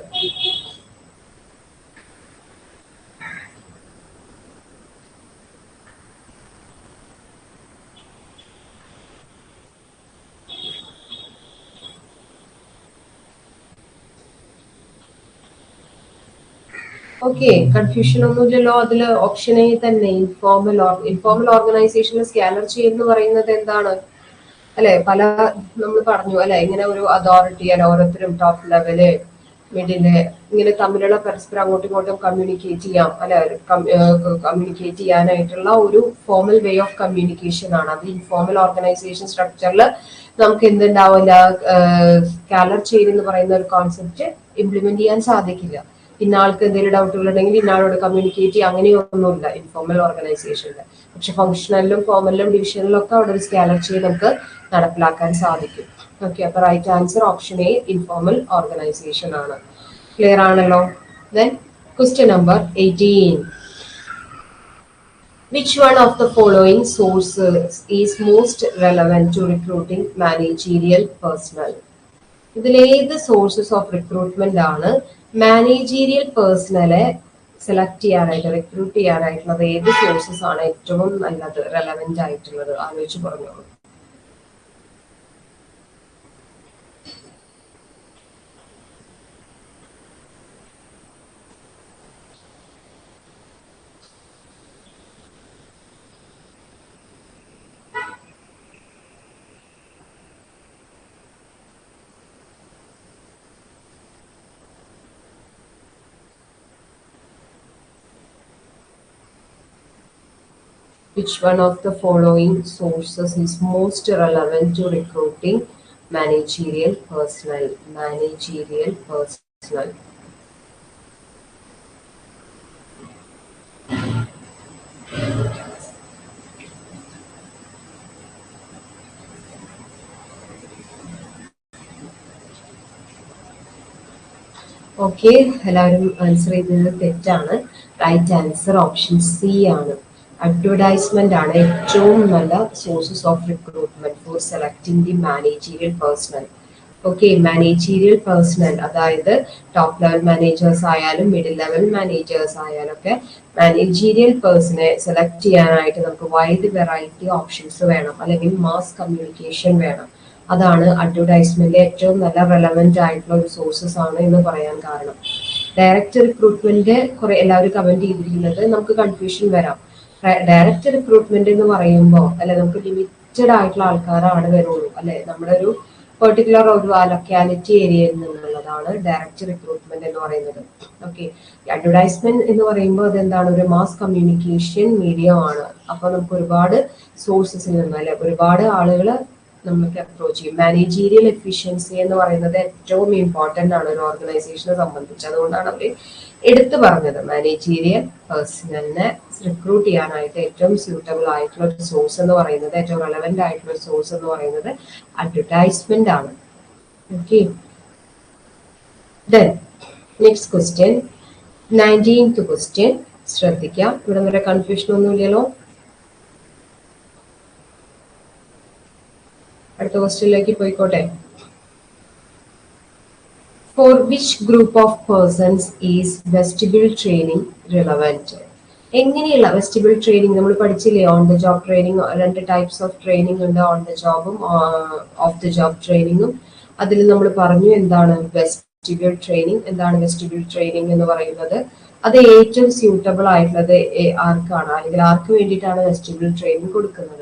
ഓക്കെ, കൺഫ്യൂഷൻ ഒന്നുമില്ലല്ലോ. അതില് ഓപ്ഷൻ എ തന്നെ ഇൻഫോർമൽ ഓർഗനൈസേഷനിൽ സ്കാലർ ചെയിൻ എന്ന് പറയുന്നത് എന്താണ്? അല്ലെ, പല നമ്മൾ പറഞ്ഞു അല്ലെ, ഇങ്ങനെ ഒരു അതോറിറ്റി അല്ലെ, ഓരോരുത്തരും ടോപ്പ് ലെവല്, മിഡില്, ഇങ്ങനെ തമ്മിലുള്ള പരസ്പരം അങ്ങോട്ടും ഇങ്ങോട്ടും കമ്മ്യൂണിക്കേറ്റ് ചെയ്യാം അല്ലെ, കമ്മ്യൂണിക്കേറ്റ് ചെയ്യാനായിട്ടുള്ള ഒരു ഫോമൽ വേ ഓഫ് കമ്മ്യൂണിക്കേഷൻ ആണ്. അത് ഇൻഫോർമൽ ഓർഗനൈസേഷൻ സ്ട്രക്ചറിൽ നമുക്ക് എന്തുണ്ടാവില്ല, സ്കാലർ ചെയിൻ എന്ന് പറയുന്ന ഒരു കോൺസെപ്റ്റ് ഇംപ്ലിമെന്റ് ചെയ്യാൻ സാധിക്കില്ല. ഇന്ന ആൾക്ക് എന്തെങ്കിലും ഡൗട്ടുകൾ ഉണ്ടെങ്കിൽ ഇന്നാളോട് കമ്മ്യൂണിക്കേറ്റ് ചെയ്യുക, അങ്ങനെയൊന്നുമില്ല ഇൻഫോർമൽ ഓർഗനൈസേഷനിൽ. പക്ഷെ ഫംഗ്ഷണലിലും ഫോമലിലും ഡിവിഷനിലും ഒക്കെ അവിടെ ഒരു സ്കാലർ ചെയിൻ നമുക്ക് നടപ്പിലാക്കാൻ സാധിക്കും. ഓക്കെ, അപ്പൊ right answer option A informal organisation ആണ്. ക്ലിയർ ആണല്ലോ? Then question number 18. Which one of the following sources is most relevant to recruiting managerial personnel? ഇതിലേത് സോഴ്സസ് ഓഫ് റിക്രൂട്ട്മെന്റ് ആണ് മാനേജീരിയൽ പേഴ്സണലെ സെലക്ട് ചെയ്യാനായിട്ട്, റിക്രൂട്ട് ചെയ്യാനായിട്ടുള്ളത്? ഏത് സോഴ്സസ് ആണ് ഏറ്റവും നല്ലത്, റെലവെന്റ് ആയിട്ടുള്ളത്? ആലോചിച്ച് പറഞ്ഞോളൂ. Which one of the following sources is most relevant to recruiting managerial personnel? Managerial personnel. Okay, എല്ലാവരും ആൻസർ ചെയ്തത് തെറ്റാണ്. റൈറ്റ് ആൻസർ ഓപ്ഷൻ സി ആണ്. അഡ്വർടൈസ്മെന്റ് ആണ് ഏറ്റവും നല്ല sources of recruitment four selecting the managerial personal. Okay, managerial personal അതായത് ടോപ്പ് ലെവൽ മാനേജേഴ്സ് ആയാലും മിഡിൽ ലെവൽ മാനേജേഴ്സ് ആയാലും ഒക്കെ മാനേജീരിയൽ പേഴ്സണെ സെലക്ട് ചെയ്യാനായിട്ട് നമുക്ക് വൈഡ് വെറൈറ്റി ഓപ്ഷൻസ് വേണം, അല്ലെങ്കിൽ മാസ് കമ്മ്യൂണിക്കേഷൻ വേണം. അതാണ് അഡ്വർടൈസ്മെന്റ് ഏറ്റവും നല്ല റെലവെന്റ് ആയിട്ടുള്ള ഒരു സോഴ്സസ് ആണ് എന്ന് പറയാൻ കാരണം. ഡയറക്റ്റ് റിക്രൂട്ട്മെന്റ് കുറെ എല്ലാവരും കമന്റ് ചെയ്തിരിക്കുന്നത് നമുക്ക് കൺഫ്യൂഷൻ വരാം. ഡയറക്റ്റ് റിക്രൂട്ട്മെന്റ് എന്ന് പറയുമ്പോൾ അല്ലെ നമുക്ക് ലിമിറ്റഡ് ആയിട്ടുള്ള ആൾക്കാരാണ് വരുള്ളൂ അല്ലെ, നമ്മുടെ ഒരു പെർട്ടിക്കുലർ ഒരു ലൊക്കാലിറ്റി ഏരിയയിൽ നിന്നുള്ളതാണ് ഡയറക്റ്റ് റിക്രൂട്ട്മെന്റ് എന്ന് പറയുന്നത്. ഓക്കെ, അഡ്വർടൈസ്മെന്റ് എന്ന് പറയുമ്പോൾ അതെന്താണ്, ഒരു മാസ് കമ്മ്യൂണിക്കേഷൻ മീഡിയം ആണ്. അപ്പൊ നമുക്ക് ഒരുപാട് സോഴ്സസിൽ നിന്ന് അല്ലെ ഒരുപാട് ആളുകൾ നമുക്ക് അപ്രോച്ച് ചെയ്യും. മാനേജീരിയൽ എഫിഷ്യൻസി എന്ന് പറയുന്നത് ഏറ്റവും ഇമ്പോർട്ടന്റ് ആണ് ഒരു ഓർഗനൈസേഷനെ സംബന്ധിച്ച്. അതുകൊണ്ടാണ് അവർ എടുത്തു പറഞ്ഞത് മാനേജീരിയൽ പേഴ്സണലിനെ റിക്രൂട്ട് ചെയ്യാനായിട്ട് ഏറ്റവും സ്യൂട്ടബിൾ ആയിട്ടുള്ള ഒരു സോഴ്സ് എന്ന് പറയുന്നത്, ഏറ്റവും റെലവെന്റ് ആയിട്ടുള്ള ഒരു സോഴ്സ് എന്ന് പറയുന്നത് അഡ്വർടൈസ്മെന്റ് ആണ്. Okay, then next question 19th question ശ്രദ്ധിക്കാം. ഇവിടെ വരെ കൺഫ്യൂഷൻ ഒന്നുമില്ലല്ലോ. അടുത്ത ക്വസ്റ്റ്യനിലേക്ക് പോയിക്കോട്ടെ. For which group of persons is vestibule training relevant? എങ്ങനെയുള്ള വെസ്റ്റിബിൾ ട്രെയിനിങ് നമ്മൾ പഠിച്ചില്ലേ? On the job training, 2 types of training ഉണ്ട്, ഓൺ ദ ജോബും ഓഫ് ദ ജോബ് ട്രെയിനിങ്ങും. അതിൽ നമ്മൾ പറഞ്ഞു എന്താണ് വെസ്റ്റിബിൾ ട്രെയിനിങ്. എന്താണ് വെസ്റ്റിബിൾ ട്രെയിനിങ് എന്ന് പറയുന്നത്? അത് ഏറ്റവും സ്യൂട്ടബിൾ ആയിട്ടുള്ളത് ആർക്കാണ്, അല്ലെങ്കിൽ ആർക്ക് വേണ്ടിയിട്ടാണ് വെസ്റ്റിബിൾ ട്രെയിനിങ് കൊടുക്കുന്നത്?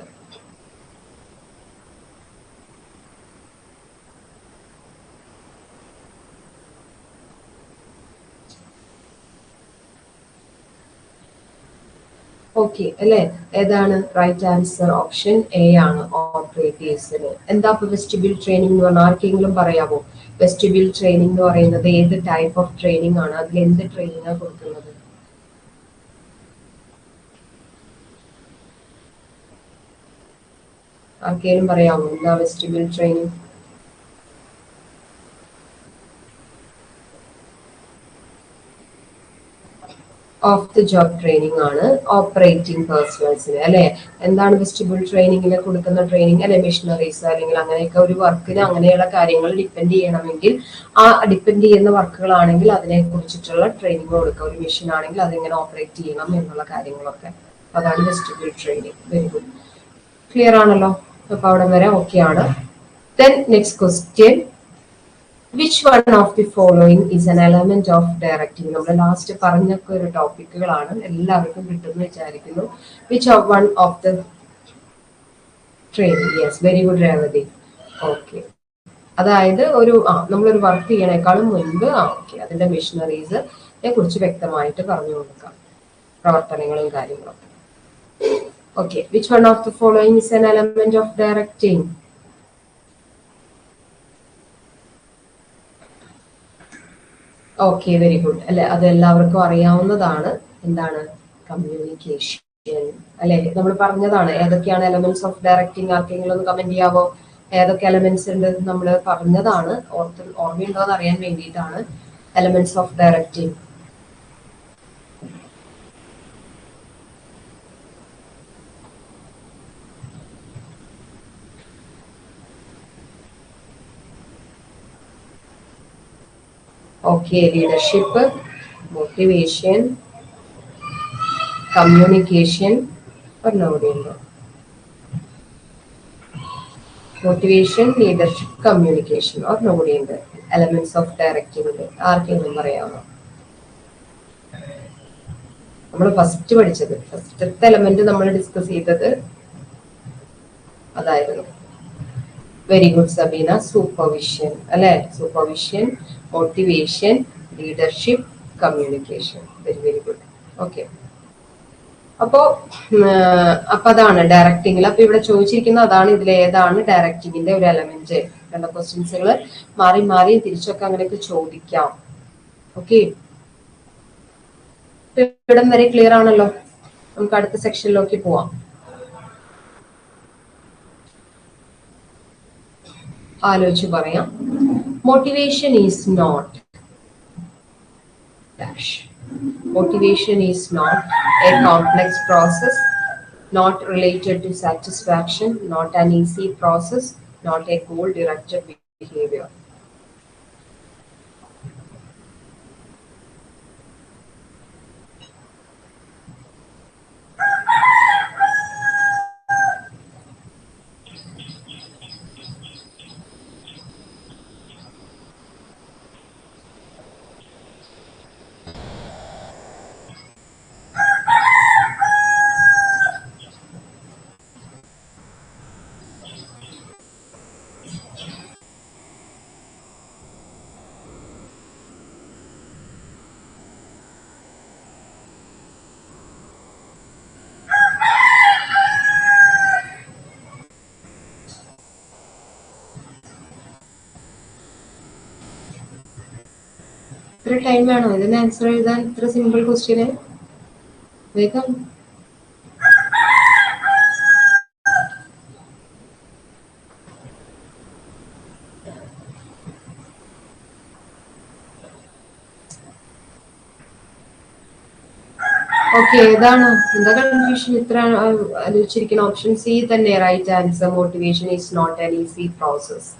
ഓക്കെ അല്ലെ? ഏതാണ് റൈറ്റ് ആൻസർ? ഓപ്ഷൻ എ ആണ്, ഓപ്പറേറ്റേഴ്സിന്. എന്താ വെസ്റ്റിബിൾ ട്രെയിനിങ് എന്ന് പറഞ്ഞാൽ ആർക്കെങ്കിലും പറയാമോ? വെസ്റ്റിബിൾ ട്രെയിനിങ് എന്ന് പറയുന്നത് ഏത് ടൈപ്പ് ഓഫ് ട്രെയിനിങ് ആണ്? അതിൽ എന്ത് ട്രെയിനിങ് ആണ് കൊടുക്കുന്നത്? ആർക്കെങ്കിലും പറയാമോ എന്താ vestibule training? Of the job training ആണ്, ഓപ്പറേറ്റിംഗ് പേഴ്സണൽസിന് അല്ലെ? എന്താണ് വെസ്റ്റിബിൾ ട്രെയിനിങ്ങിൽ കൊടുക്കുന്ന ട്രെയിനിങ് അല്ലെ? മെഷീനറീസ് അല്ലെങ്കിൽ അങ്ങനെയൊക്കെ ഒരു വർക്കിന് അങ്ങനെയുള്ള കാര്യങ്ങൾ ഡിപ്പെൻഡ് ചെയ്യണമെങ്കിൽ, ആ ഡിപ്പെൻഡ് ചെയ്യുന്ന വർക്കുകളാണെങ്കിൽ അതിനെ കുറിച്ചിട്ടുള്ള ട്രെയിനിങ് കൊടുക്കുക. ഒരു മെഷീൻ ആണെങ്കിൽ അതെങ്ങനെ ഓപ്പറേറ്റ് ചെയ്യണം എന്നുള്ള കാര്യങ്ങളൊക്കെ, അതാണ് vestibule training. Very good, clear ആണല്ലോ? അപ്പൊ അവിടെ വരെ ഓക്കെ ആണ്. Then next question, which one of the following is N element of directing? നമ്മൾ ലാസ്റ്റ് പറഞ്ഞൊക്കെ ഒരു ടോപ്പിക്കുകളാണ്, എല്ലാവർക്കും കിട്ടുമെന്ന് വിചാരിക്കുന്നു. Which one of the training? Yes, very good Revathi. Okay, അതായത് നമ്മളൊരു വർക്ക് ചെയ്യണേക്കാളും മുൻപ് ഓക്കെ അതിന്റെ മെഷീനറീസിനെ കുറിച്ച് വ്യക്തമായിട്ട് പറഞ്ഞു കൊടുക്കാം, പ്രവർത്തനങ്ങളും കാര്യങ്ങളും. Okay, which one of the following is N element of directing? Okay, very good അല്ലെ? അത് എല്ലാവർക്കും അറിയാവുന്നതാണ്. എന്താണ്? കമ്മ്യൂണിക്കേഷൻ അല്ലെ? നമ്മൾ പറഞ്ഞതാണ് ഏതൊക്കെയാണ് എലമെന്റ്സ് ഓഫ് ഡയറക്റ്റിംഗ്. ആർക്കെങ്കിലും ഒന്ന് കമന്റ് ചെയ്യാവോ? ഏതൊക്കെ എലമെന്റ്സ് ഉണ്ട് നമ്മൾ പറഞ്ഞതാണ്, ഓർമ്മയുണ്ടോ എന്ന് അറിയാൻ വേണ്ടിയിട്ടാണ്. Elements of directing okay, leadership, motivation, communication और नोडिंग. Motivation, leadership, communication और नोडिंग elements of directing. ആർക്കെങ്കിലും പറയാമോ? നമ്മൾ ഫസ്റ്റ് പഠിച്ചത്, ഫസ്റ്റത്തെ എലമെന്റ് നമ്മൾ ഡിസ്കസ് ചെയ്തത് അതായിരുന്നു. വെരി ഗുഡ് സബീന, സൂപ്പർവിഷൻ അല്ലെ? Supervision, motivation, leadership, communication. Very very good. Okay, അപ്പോ അതാണ് ഡയറക്റ്റിംഗിൽ. അപ്പൊ ഇവിടെ ചോദിച്ചിരിക്കുന്ന അതാണ്, ഇതിൽ ഏതാണ് ഡയറക്റ്റിംഗിന്റെ ഒരു എലമെന്റ്? രണ്ട് ക്വസ്റ്റ്യൻസുകൾ മാറി മാറി തിരിച്ചൊക്കെ അങ്ങനെയൊക്കെ ചോദിക്കാം. ഓക്കെ, ഇവിടം വരെ ക്ലിയർ ആണല്ലോ? നമുക്ക് അടുത്ത സെക്ഷനിലേക്ക് പോവാം. ആലോചിച്ച് പറയാം. Motivation is not motivation is not a complex process, not related to satisfaction, not an easy process, not a goal directed behavior. ഇത്ര ടൈം വേണോ ഇതിന് ആൻസർ എഴുതാൻ? ഇത്ര സിമ്പിൾ ക്വസ്റ്റ്യന് വേഗം. ഓക്കെ, ഏതാണ്? എന്താ കൺഫ്യൂഷൻ? ഇത്ര ആലോചിച്ചിരിക്കുന്ന ഓപ്ഷൻ സി തന്നെ right answer. Motivation is not an easy process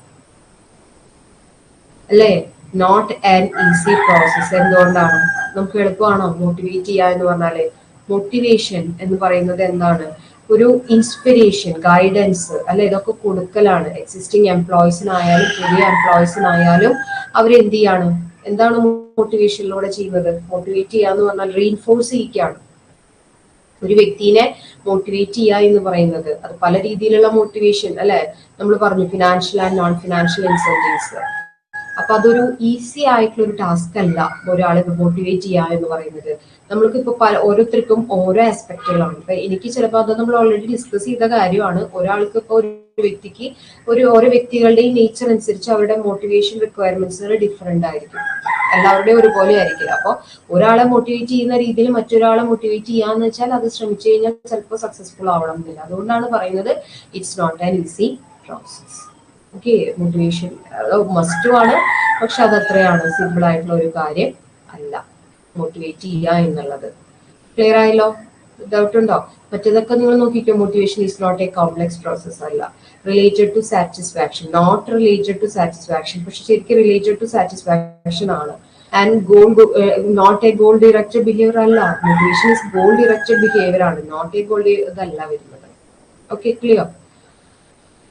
അല്ലേ? Not an easy process. എന്തുകൊണ്ടാണ്? നമുക്ക് എളുപ്പമാണോ മോട്ടിവേറ്റ് ചെയ്യുക എന്ന് പറഞ്ഞാല്? മോട്ടിവേഷൻ എന്ന് പറയുന്നത് എന്താണ്? ഒരു ഇൻസ്പിരേഷൻ, ഗൈഡൻസ് അല്ലെ, ഇതൊക്കെ കൊടുക്കലാണ്. എക്സിസ്റ്റിംഗ് എംപ്ലോയീസിനായാലും പുതിയ എംപ്ലോയീസിനായാലും അവരെന്ത് ചെയ്യാണ്? എന്താണ് മോട്ടിവേഷനിലൂടെ ചെയ്യുന്നത്? മോട്ടിവേറ്റ് ചെയ്യാന്ന് പറഞ്ഞാൽ റീഇൻഫോഴ്സ് ചെയ്യിക്കുകയാണ്. ഒരു വ്യക്തിനെ മോട്ടിവേറ്റ് ചെയ്യുക എന്ന് പറയുന്നത് അത് പല രീതിയിലുള്ള മോട്ടിവേഷൻ അല്ലെ, നമ്മൾ പറഞ്ഞു financial and non financial incentives. അപ്പൊ അതൊരു ഈസി ആയിട്ടുള്ള ഒരു ടാസ്ക് അല്ല ഒരാളെ മോട്ടിവേറ്റ് ചെയ്യുക എന്ന് പറയുന്നത്. നമ്മൾക്ക് ഇപ്പൊ ഓരോരുത്തർക്കും ഓരോ ആസ്പെക്റ്റുകളാണ്. ഇപ്പൊ എനിക്ക് ചിലപ്പോൾ അത് നമ്മൾ ഓൾറെഡി ഡിസ്കസ് ചെയ്ത കാര്യമാണ്. ഒരാൾക്ക് ഇപ്പൊ ഒരു വ്യക്തിക്ക് ഓരോ വ്യക്തികളുടെയും നേച്ചർ അനുസരിച്ച് അവരുടെ മോട്ടിവേഷൻ റിക്വയർമെന്റ്സുകൾ ഡിഫറെന്റ് ആയിരിക്കും. എല്ലാവരുടെയും ഒരുപോലെ ആയിരിക്കില്ല. അപ്പോൾ ഒരാളെ മോട്ടിവേറ്റ് ചെയ്യുന്ന രീതിയിൽ മറ്റൊരാളെ മോട്ടിവേറ്റ് ചെയ്യാന്ന് വെച്ചാൽ അത് ശ്രമിച്ചു കഴിഞ്ഞാൽ ചിലപ്പോൾ സക്സസ്ഫുൾ ആവണം എന്നില്ല. അതുകൊണ്ടാണ് പറയുന്നത് it's not an easy process. Okay, motivation മസ്റ്റുമാണ്, പക്ഷെ അത് അത്രയാണ് സിമ്പിൾ ആയിട്ടുള്ള ഒരു കാര്യം അല്ല മോട്ടിവേറ്റ് ചെയ്യുക എന്നുള്ളത്. ക്ലിയർ ആയല്ലോ? ഡൗട്ട് ഉണ്ടോ? മറ്റേതൊക്കെ നിങ്ങൾ നോക്കിക്കോ. Motivation is not a complex process അല്ല. Related to satisfaction, not related to satisfaction, പക്ഷെ ശരിക്കും റിലേറ്റഡ് ടു സാറ്റിസ്ഫാക്ഷൻ ആണ്. And goal not a goal directed behaviour അല്ല. Motivation is goal directed behaviour ആണ്, നോട്ട് എ ഗോൾ ഇതല്ല വരുന്നത്. Okay, clear?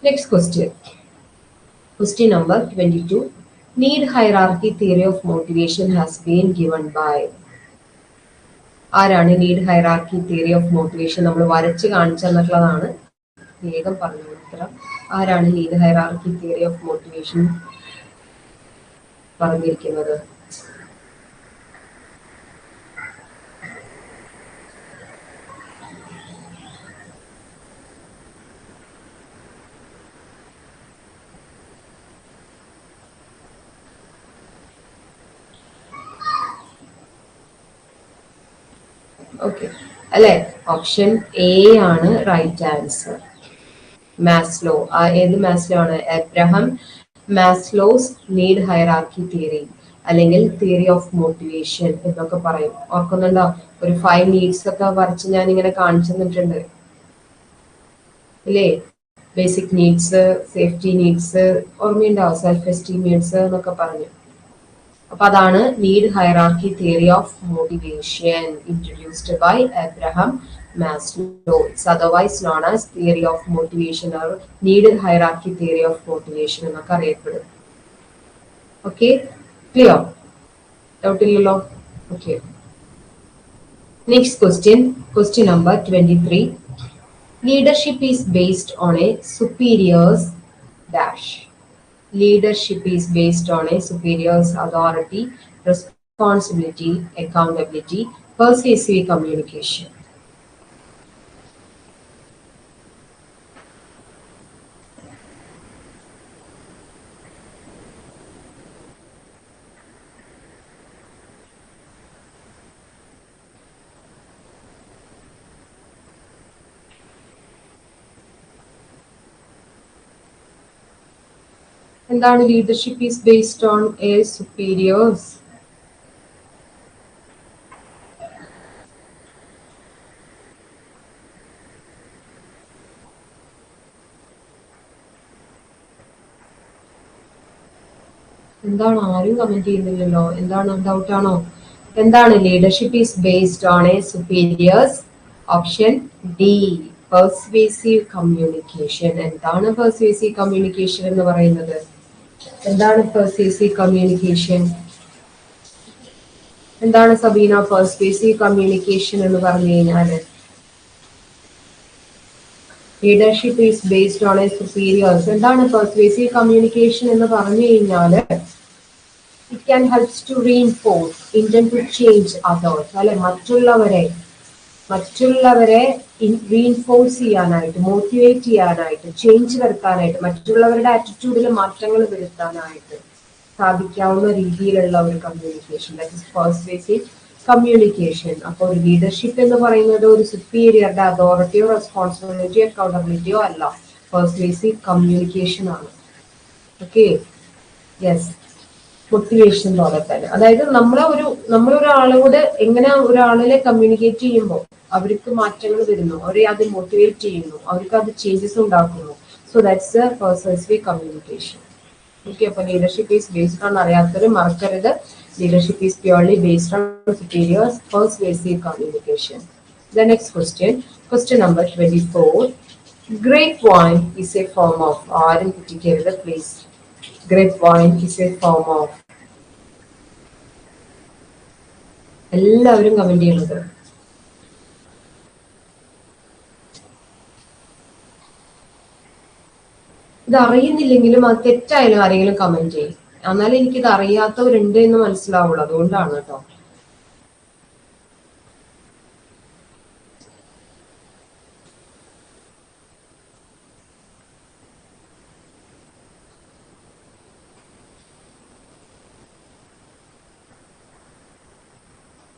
Next question. Question number 22. Need hierarchy theory of motivation has been given by. ആരാണ് need hierarchy theory of motivation നമ്മൾ വരച്ച് കാണിച്ചെന്നുള്ളതാണ്. വേഗം പറഞ്ഞു ഉത്തരം. ആരാണ് need hierarchy theory of motivation പറഞ്ഞിരിക്കുന്നത്? ഓക്കെ അല്ലെ, ഓപ്ഷൻ എ ആണ് റൈറ്റ് ആൻസർ. മാസ്ലോ, ഏത് മാസ്ലോ ആണ്? Abraham Maslow's need hierarchy theory അല്ലെങ്കിൽ തിയറി ഓഫ് മോട്ടിവേഷൻ എന്നൊക്കെ പറയും. ഓർക്കുന്നുണ്ടോ? ഒരു 5 നീഡ്സ് ഒക്കെ വരച്ച് ഞാൻ ഇങ്ങനെ കാണിച്ചു തന്നിട്ടുണ്ട് അല്ലേ? ബേസിക് നീഡ്സ്, സേഫ്റ്റി നീഡ്സ്, ഓർമ്മയുണ്ടാവും, സെൽഫ് എസ്റ്റീം നീഡ്സ് എന്നൊക്കെ പറഞ്ഞു. അപ്പൊ അതാണ് need hierarchy theory of motivation introduced by Abraham Maslow. It's otherwise known as theory of motivation or need hierarchy theory of motivation എന്നൊക്കെ അറിയപ്പെടും. Okay, clear? ഡൗട്ട് ഇല്ലല്ലോ? Okay, next question. Question number 23. Leadership is based on a superior's dash. Leadership is based on a superior's authority, responsibility, accountability, persuasive communication. എന്താണ് leadership is based on a superiors? എന്താണ്? ആരും കമന്റ് ചെയ്യുന്നില്ലല്ലോ. എന്താണ്? ഡൗട്ട് ആണോ? എന്താണ്? Leadership is based on a superiors. Option D, persuasive communication. എന്താണ് പെർസ്വേസീവ് കമ്മ്യൂണിക്കേഷൻ എന്ന് പറയുന്നത്? എന്താണ് പെർസ്വേസീവ് കമ്മ്യൂണിക്കേഷൻ? എന്താണ് സബീന പെർസ്വേസീവ് കമ്മ്യൂണിക്കേഷൻ എന്ന് പറഞ്ഞു കഴിഞ്ഞാല്? Leadership is based on a superiors. എന്താണ് പെർസ്വേസീവ് കമ്മ്യൂണിക്കേഷൻ എന്ന് പറഞ്ഞു കഴിഞ്ഞാല്? It can helps to reinforce, intent to change others അല്ലെ, മറ്റുള്ളവരെ റീഇൻഫോഴ്സ് ചെയ്യാനായിട്ട്, മോട്ടിവേറ്റ് ചെയ്യാനായിട്ട്, ചേഞ്ച് വരുത്താനായിട്ട്, മറ്റുള്ളവരുടെ ആറ്റിറ്റ്യൂഡിൽ മാറ്റങ്ങൾ വരുത്താനായിട്ട് സാധിക്കാവുന്ന രീതിയിലുള്ള ഒരു communication, that is persuasive communication. അപ്പോൾ ഒരു ലീഡർഷിപ്പ് എന്ന് പറയുന്നത് ഒരു സുപ്പീരിയറുടെ അതോറിറ്റിയോ റെസ്പോൺസിബിലിറ്റിയോ അക്കൗണ്ടബിലിറ്റിയോ അല്ല, പെർസ്വേസീവ് കമ്മ്യൂണിക്കേഷൻ ആണ്. ഓക്കെ, യെസ്, മോട്ടിവേഷൻ പോലെ തന്നെ. അതായത് നമ്മളൊരാളോട് എങ്ങനെ ഒരാളിനെ കമ്മ്യൂണിക്കേറ്റ് ചെയ്യുമ്പോൾ അവർക്ക് മാറ്റങ്ങൾ വരുന്നു, അവരെ അത് മോട്ടിവേറ്റ് ചെയ്യുന്നു, അവർക്ക് അത് ചേഞ്ചസ് ഉണ്ടാക്കുന്നു. So that's A persuasive communication. Okay, അപ്പൊ ലീഡർഷിപ്പ് ഈസ് ബേസ്ഡ് ഓൺ, അറിയാത്തവര് മറക്കരുത്, leadership is purely based on superiors, persuasive communication. The next question, question number 24. Grapevine is a form of please. Grapevine is a form of. എല്ലാവരും കമന്റ് ചെയ്യുന്നത്. ഇത് അറിയുന്നില്ലെങ്കിലും അത് തെറ്റായാലും ആരെങ്കിലും കമന്റ് ചെയ്യും. എന്നാലും എനിക്കിത് അറിയാത്തവരുണ്ട് എന്ന് മനസ്സിലാവുള്ളൂ, അതുകൊണ്ടാണ് കേട്ടോ.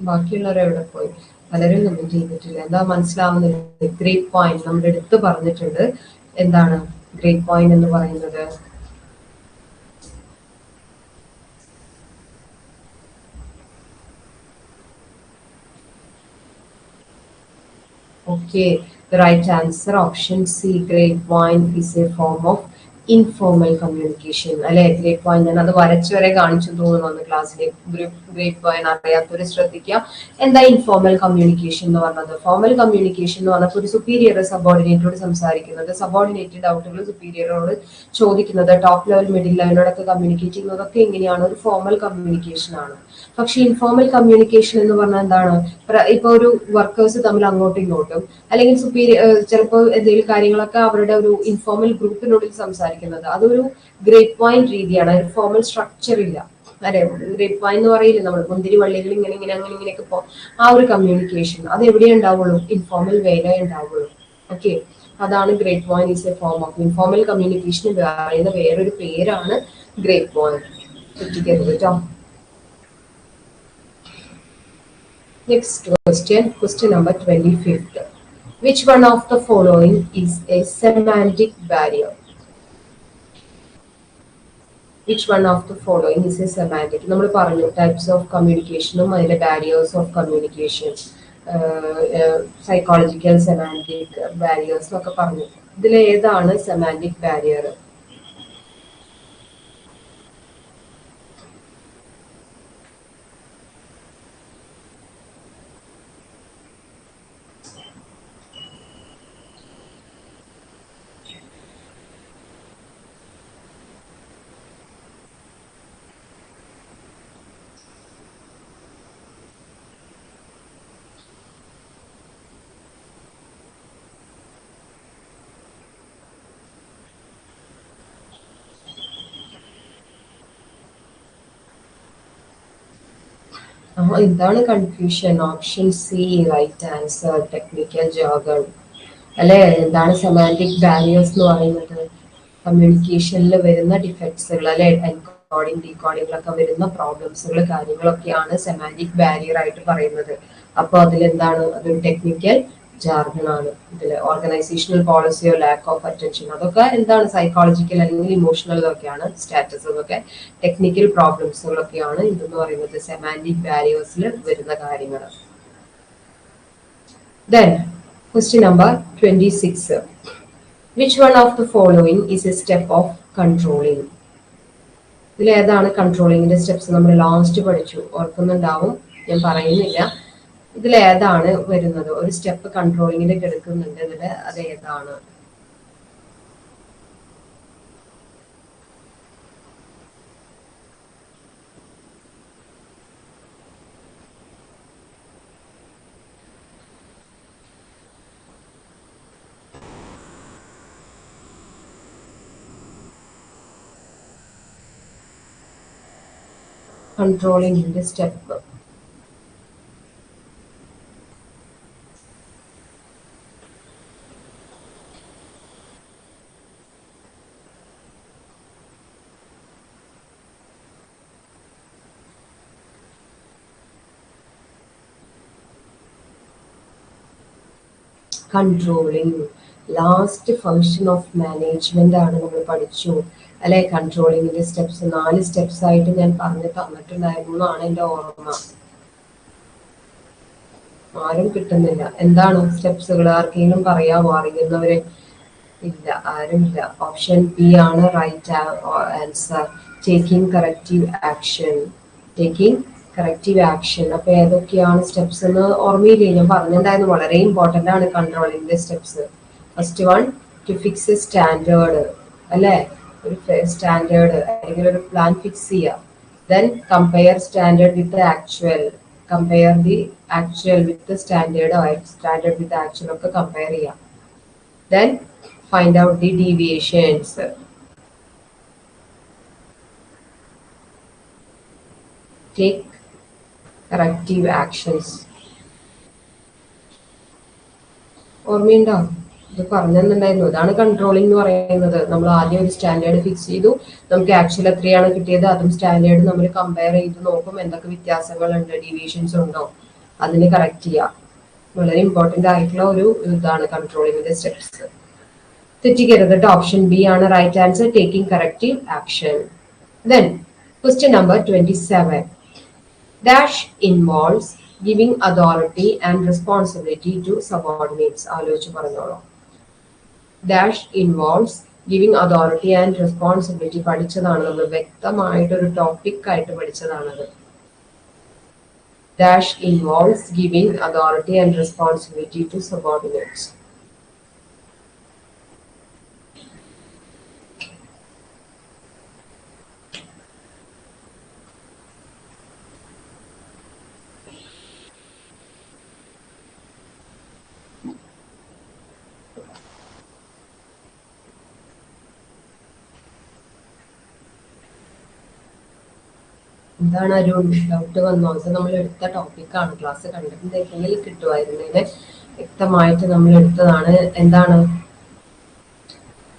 ബാക്കിയുള്ളവർ എവിടെ പോയി? പലരും കമന്റ് ചെയ്തിട്ടില്ല. എന്താ മനസ്സിലാവുന്നില്ല? ഗ്രേപ്പ് വൈൻ നമ്മുടെ എടുത്ത് പറഞ്ഞിട്ടുണ്ട്. എന്താണ് ഗ്രേപ്പ് വൈൻ എന്ന് പറയുന്നത്? Okay, the right answer, option C, grapevine is a form of informal communication. അല്ലെ, ഗ്രേപ്പ് വൈൻ ഞാൻ അത് വരച്ചു വരെ കാണിച്ചു തോന്നുന്നു ക്ലാസ്സിലെ. ഗ്രേപ്പ് വൈൻ അറിയാത്തൊരു ശ്രദ്ധിക്കുക. എന്താ ഇൻഫോർമൽ കമ്മ്യൂണിക്കേഷൻ എന്ന് പറഞ്ഞത്? ഫോർമൽ കമ്മ്യൂണിക്കേഷൻ എന്ന് പറഞ്ഞപ്പോൾ ഒരു സുപ്പീരിയർ സബോർഡിനേറ്റോട് സംസാരിക്കുന്നത്, സബോർഡിനേറ്റ് ഡൗട്ടുകൾ സുപ്പീരിയറോട് ചോദിക്കുന്നത്, ടോപ്പ് ലെവൽ മിഡിൽ ലെവലിനോടൊക്കെ കമ്മ്യൂണിക്കേറ്റ് ചെയ്യുന്നതൊക്കെ എങ്ങനെയാണ്? ഒരു ഫോർമൽ കമ്മ്യൂണിക്കേഷൻ ആണ്. പക്ഷെ ഇൻഫോർമൽ കമ്മ്യൂണിക്കേഷൻ എന്ന് പറഞ്ഞാൽ എന്താണ്? ഇപ്പൊ ഒരു വർക്കേഴ്സ് തമ്മിൽ അങ്ങോട്ടും ഇങ്ങോട്ടും അല്ലെങ്കിൽ സുപ്പീരിയർ ചിലപ്പോൾ എന്തെങ്കിലും കാര്യങ്ങളൊക്കെ അവരുടെ ഒരു ഇൻഫോർമൽ ഗ്രൂപ്പിനുള്ളിൽ സംസാരിക്കുന്നത്, അതൊരു ഗ്രേപ്പ് വൈൻ രീതിയാണ്. ഒരു ഫോർമൽ സ്ട്രക്ചർ ഇല്ല. അല്ലെ, ഗ്രേപ്പ് വൈൻ എന്ന് പറയില്ലേ നമ്മൾ, മുന്തിരി വള്ളികൾ ഇങ്ങനെ ഇങ്ങനെ അങ്ങനെ ഇങ്ങനെയൊക്കെ പോ, ആ ഒരു കമ്മ്യൂണിക്കേഷൻ അത് എവിടെ ഉണ്ടാവുള്ളൂ? ഇൻഫോർമൽ വേയിലേ ഉണ്ടാവുള്ളൂ. ഓക്കെ, അതാണ് grape wine is A form of informal communication പറയുന്ന വേറൊരു പേരാണ് ഗ്രേപ്പ് വൈൻ. തെറ്റിക്കരുത് കേട്ടോ. Next question, question number 25th. Which one of the following is a semantic barrier? Which one of the following is a semantic? നമ്മൾ പറഞ്ഞു types of communication, അതിലെ barriers of communication, psychological semantic barriers എന്നൊക്കെ പറഞ്ഞു. ഇതിൽ ഏതാണ് semantic barrier? എന്താണ് confusion? Option C right answer, technical jargon. അല്ലെ, എന്താണ് സെമാന്റിക് ബാരിയേഴ്സ് എന്ന് പറയുന്നത്? കമ്മ്യൂണിക്കേഷനിൽ വരുന്ന ഡിഫക്ട്സുകൾ, അല്ലെ, എൻകോഡിങ് ഡീകോഡിങ്ങിലൊക്കെ വരുന്ന പ്രോബ്ലംസുകൾ, കാര്യങ്ങളൊക്കെയാണ് സെമാന്റിക് ബാരിയർ ആയിട്ട് പറയുന്നത്. അപ്പൊ അതിലെന്താണ്? അതൊരു ടെക്നിക്കൽ ജാർഗൺ ആണ്. ഇതില് ഓർഗനൈസേഷണൽ പോളിസിയോ ലാക്ക് ഓഫ് അറ്റൻഷൻ, അതൊക്കെ എന്താണ്? സൈക്കോളജിക്കൽ അല്ലെങ്കിൽ ഇമോഷണൽ ഒക്കെയാണ്. സ്റ്റാറ്റസ് ഒക്കെ ടെക്നിക്കൽ പ്രോബ്ലംസുകളൊക്കെയാണ് ഇതെന്ന് പറയുന്നത്, സെമാന്റിക് ബാരിയേഴ്സിൽ വരുന്ന കാര്യങ്ങൾ. Then question number 26. Which one of the following is a step of controlling? ഇതിൽ ഏതാണ് കൺട്രോളിങ്ങിന്റെ സ്റ്റെപ്സ്? നമ്മൾ ലാസ്റ്റ് പഠിച്ചു, ഓർക്കുന്നുണ്ടാവും, ഞാൻ പറയുന്നില്ല. ഇതിൽ ഏതാണ് വരുന്നത്? ഒരു സ്റ്റെപ്പ് കൺട്രോളിങ്ങിന്റെ എടുക്കുന്നുണ്ട് ഇതില്, അത് ഏതാണ്? കൺട്രോളിങ്ങിന്റെ step controlling last function of management ആണ് നമ്മൾ പഠിച്ചു, അല്ലെ? കൺട്രോളിങ്ങിന്റെ സ്റ്റെപ്സ് 4 സ്റ്റെപ്സ് ആയിട്ട് ഞാൻ പറഞ്ഞു തന്നിട്ടുണ്ടായിരുന്നു എന്നാണ് എന്റെ ഓർമ്മ. ആരും കിട്ടുന്നില്ല. എന്താണ് സ്റ്റെപ്സുകൾ? ആർക്കെങ്കിലും പറയാമോ? അറിയുന്നവരെ? ഇല്ല, ആരുമില്ല. ഓപ്ഷൻ ബി ആണ് right answer, taking corrective action. Taking corrective action. അപ്പൊ ഏതൊക്കെയാണ് സ്റ്റെപ്സ് എന്ന് ഓർമ്മയില്ലേ? ഞാൻ പറഞ്ഞിട്ടുണ്ടായിരുന്നു, വളരെ ഇമ്പോർട്ടന്റ് ആണ് കൺട്രോളിന്റെ steps. First one, two fix standard, അല്ലെ? ഒരു സ്റ്റാൻഡേർഡ് അല്ലെങ്കിൽ ഒരു പ്ലാൻ ഫിക്സ് ചെയ്യുക. Then compare standard with actual, compare the actual with standard, standard with actual ഒക്കെ കമ്പയർ ചെയ്യാം. Then find out the deviations. Take corrective actions. ഓർമ്മയുണ്ടോ? ഇത് പറഞ്ഞിട്ടുണ്ടായിരുന്നു. ഇതാണ് കൺട്രോളിംഗ് എന്ന് പറയുന്നത്. നമ്മൾ ആദ്യം ഒരു സ്റ്റാൻഡേർഡ് ഫിക്സ് ചെയ്തു, നമുക്ക് ആക്ച്വൽ എത്രയാണ് കിട്ടിയത്, അതും സ്റ്റാൻഡേർഡ് നമ്മൾ കമ്പയർ ചെയ്ത് നോക്കും, എന്തൊക്കെ വ്യത്യാസങ്ങളുണ്ട്, ഡീവിയേഷൻസ് ഉണ്ടോ, അതിന് കറക്റ്റ് ചെയ്യാം. വളരെ ഇമ്പോർട്ടന്റ് ആയിട്ടുള്ള ഒരു ഇതാണ് കൺട്രോളിംഗിന്റെ സ്റ്റെപ്സ്. തെറ്റിക്കരുത് കേട്ടോ. ഓപ്ഷൻ ബി ആണ് right answer, taking corrective action. Then question number 27. Dash involves giving authority and responsibility to subordinates. ആലോചിച്ച് പറഞ്ഞോളൂ. Dash involves giving authority and responsibility പഠിച്ചതാണ് നമ്മൾ, വ്യക്തമായിട്ടൊരു ടോപ്പിക് ആയിട്ട് പഠിച്ചതാണത്. Dash involves giving authority and responsibility to subordinates. എന്താണ് ഒരു ഡൗട്ട് വന്നോ? അത് നമ്മൾ എടുത്ത ടോപ്പിക്കാണ്, ക്ലാസ് കണ്ടിട്ടുണ്ടെങ്കിൽ കിട്ടുമായിരുന്നതിന്. വ്യക്തമായിട്ട് നമ്മൾ എടുത്തതാണ്. എന്താണ്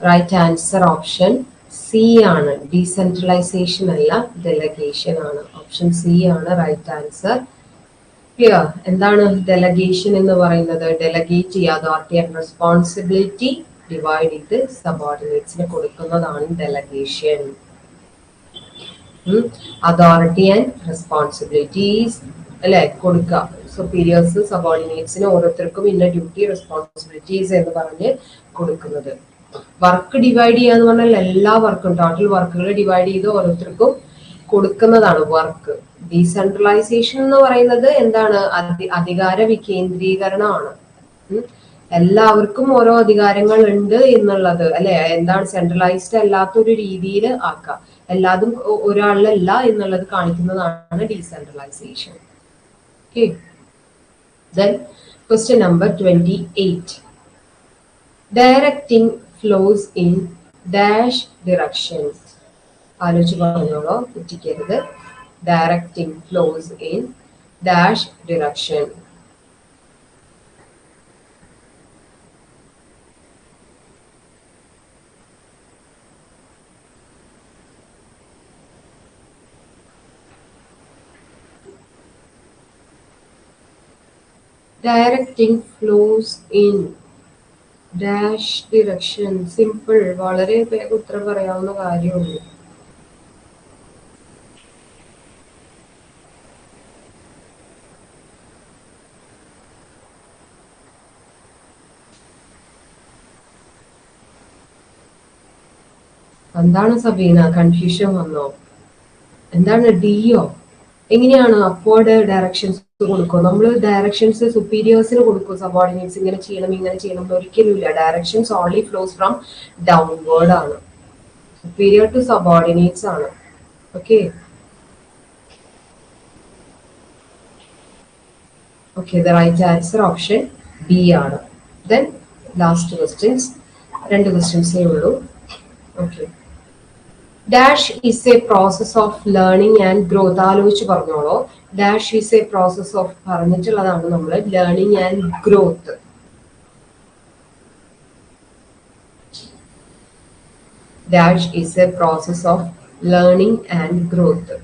റൈറ്റ് ആൻസർ? ഓപ്ഷൻ സി ആണ്. ഡീസെൻട്രലൈസേഷൻ അല്ല, ഡെലഗേഷൻ ആണ്. ഓപ്ഷൻ സി ആണ് റൈറ്റ് ആൻസർ. ക്ലിയർ? എന്താണ് ഡെലഗേഷൻ എന്ന് പറയുന്നത്? ഡെലഗേറ്റ് ചെയ്യുക, അതോറിറ്റി ആൻഡ് റെസ്പോൺസിബിലിറ്റി ഡിവൈഡ് ചെയ്ത് സബോർഡിനേറ്റ്സിന് കൊടുക്കുന്നതാണ് ഡെലഗേഷൻ. അതോറിറ്റി ആൻഡ് റെസ്പോൺസിബിലിറ്റീസ് അല്ലെ കൊടുക്കുക. സുപ്പീരിയേഴ്സ് സബോർഡിനേറ്റ്സിന് ഓരോരുത്തർക്കും ഇന്ന ഡ്യൂട്ടി, റെസ്പോൺസിബിലിറ്റീസ് എന്ന് പറഞ്ഞ് കൊടുക്കുന്നത്. വർക്ക് ഡിവൈഡ് ചെയ്യാന്ന് പറഞ്ഞാൽ എല്ലാ വർക്കും, ടോട്ടൽ വർക്കുകൾ ഡിവൈഡ് ചെയ്ത് ഓരോരുത്തർക്കും കൊടുക്കുന്നതാണ് വർക്ക്. ഡീസെൻട്രലൈസേഷൻ എന്ന് പറയുന്നത് എന്താണ്? അധികാര വികേന്ദ്രീകരണമാണ്. എല്ലാവർക്കും ഓരോ അധികാരങ്ങൾ ഉണ്ട് എന്നുള്ളത് അല്ലെ? എന്താണ് സെൻട്രലൈസ്ഡ് അല്ലാത്തൊരു രീതിയിൽ ആക്കുക, എല്ലാതും ഒരാളിലല്ല എന്നുള്ളത് കാണിക്കുന്നതാണ് decentralisation. Okay. Then question number 28. Directing flows in dash directions. ആലോചിച്ച് പറഞ്ഞോളൂ, തെറ്റിക്കരുത്. Directing flows in dash direction. Directing flows in dash direction. Simple, വളരെ വേഗം ഉത്തരം പറയാവുന്ന കാര്യമുള്ളൂ. എന്താണ് സബീന, കൺഫ്യൂഷൻ വന്നോ? എന്താണ് ഡിയോ? എങ്ങനെയാണ് അപ്വേർഡ് ഡയറക്ഷൻസ് കൊടുക്കും? നമ്മൾ ഡയറക്ഷൻസ് സുപ്പീരിയേഴ്സിന് കൊടുക്കും, സബോർഡിനേറ്റ്സ് ഇങ്ങനെ ചെയ്യണം ഇങ്ങനെ ചെയ്യണം ഒരിക്കലും ഇല്ല. Directions only flows from downward ആണ്, സുപ്പീരിയർ ടു സബോർഡിനേറ്റ്സ് ആണ്. Okay okay, the right answer option B ആണ്. ദെൻ ലാസ്റ്റ് ക്വസ്റ്റ്യൻസ്, 2 ക്വസ്റ്റ്യൻസേ ഉള്ളൂ. Okay. Dash is a process of learning and growth. ആലോചിച്ച് പറഞ്ഞോളൂ. Dash is a process of പറഞ്ഞിട്ടുള്ളതാണ് നമ്മൾ, learning and growth. Dash is a process of learning and growth.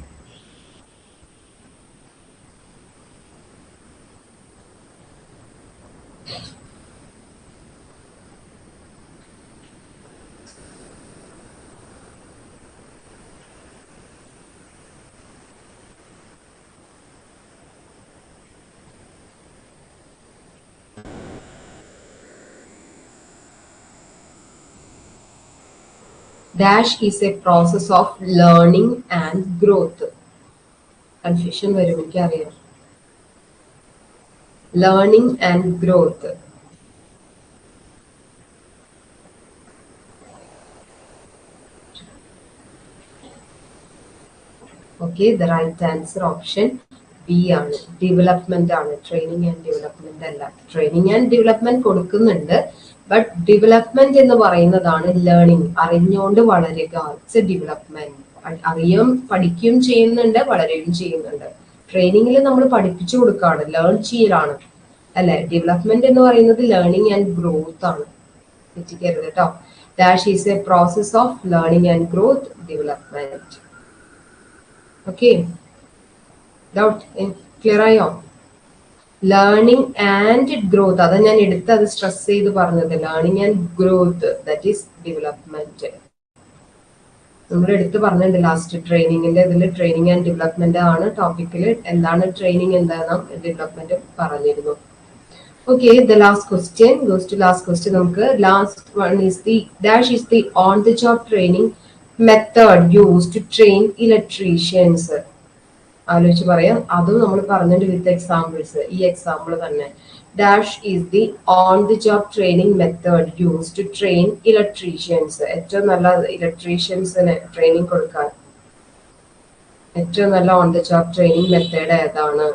Dash is a process of learning and growth. Confusion വരും, എനിക്കറിയാം. Learning and growth. Okay, the right answer option B ആണ്. ഡെവലപ്മെന്റ് ആണ്, ട്രെയിനിങ് ആൻഡ് ഡെവലപ്മെന്റ് അല്ല. ട്രെയിനിങ് ആൻഡ് ഡെവലപ്മെന്റ് കൊടുക്കുന്നുണ്ട്, ബട്ട് ഡെവലപ്മെന്റ് എന്ന് പറയുന്നതാണ് ലേണിംഗ്, അറിഞ്ഞുകൊണ്ട് വളരുക. It's a development. പഠിക്കുകയും ചെയ്യുന്നുണ്ട്, വളരുകയും ചെയ്യുന്നുണ്ട്. ട്രെയിനിങ്ങിൽ നമ്മൾ പഠിപ്പിച്ചു കൊടുക്കുകയാണ്, ലേൺ ചെയ്യലാണ് അല്ലെ. ഡെവലപ്മെന്റ് എന്ന് പറയുന്നത് ലേണിംഗ് ആൻഡ് ഗ്രോത്ത് ആണ്, തെറ്റിക്കരുത് കേട്ടോ. Dash is a process of learning and growth, development. Okay, doubt clear ആയോ? ലേണിംഗ് ആൻഡ് ഗ്രോത്ത്, അതാ ഞാൻ എടുത്ത് അത് സ്ട്രെസ് ചെയ്ത് പറഞ്ഞത്. Learning and growth, that is development. നമ്മൾ എടുത്ത് പറഞ്ഞിട്ടുണ്ട് ലാസ്റ്റ് ട്രെയിനിങ്ങിന്റെ ഇതിൽ. ട്രെയിനിങ് ആൻഡ് ഡെവലപ്മെന്റ് ആണ് ടോപ്പിക്കിൽ. എന്താണ് ട്രെയിനിങ്, എന്താണ് ഡെവലപ്മെന്റ് പറഞ്ഞിരുന്നു. Okay, the last question goes to last question. നമുക്ക് last one is the dash is the on the job training method used to train electricians. ആലോചിച്ച് പറയാം, അതും നമ്മൾ പറഞ്ഞിട്ട് വിത്ത് എക്സാമ്പിൾസ്. ഈ എക്സാമ്പിൾ തന്നെ, dash is the on the job training method use to train electricians. ഏറ്റവും നല്ല ഇലക്ട്രീഷ്യൻസിന് ട്രെയിനിങ് കൊടുക്കാൻ ഏറ്റവും നല്ല on the job training method ഏതാണ്?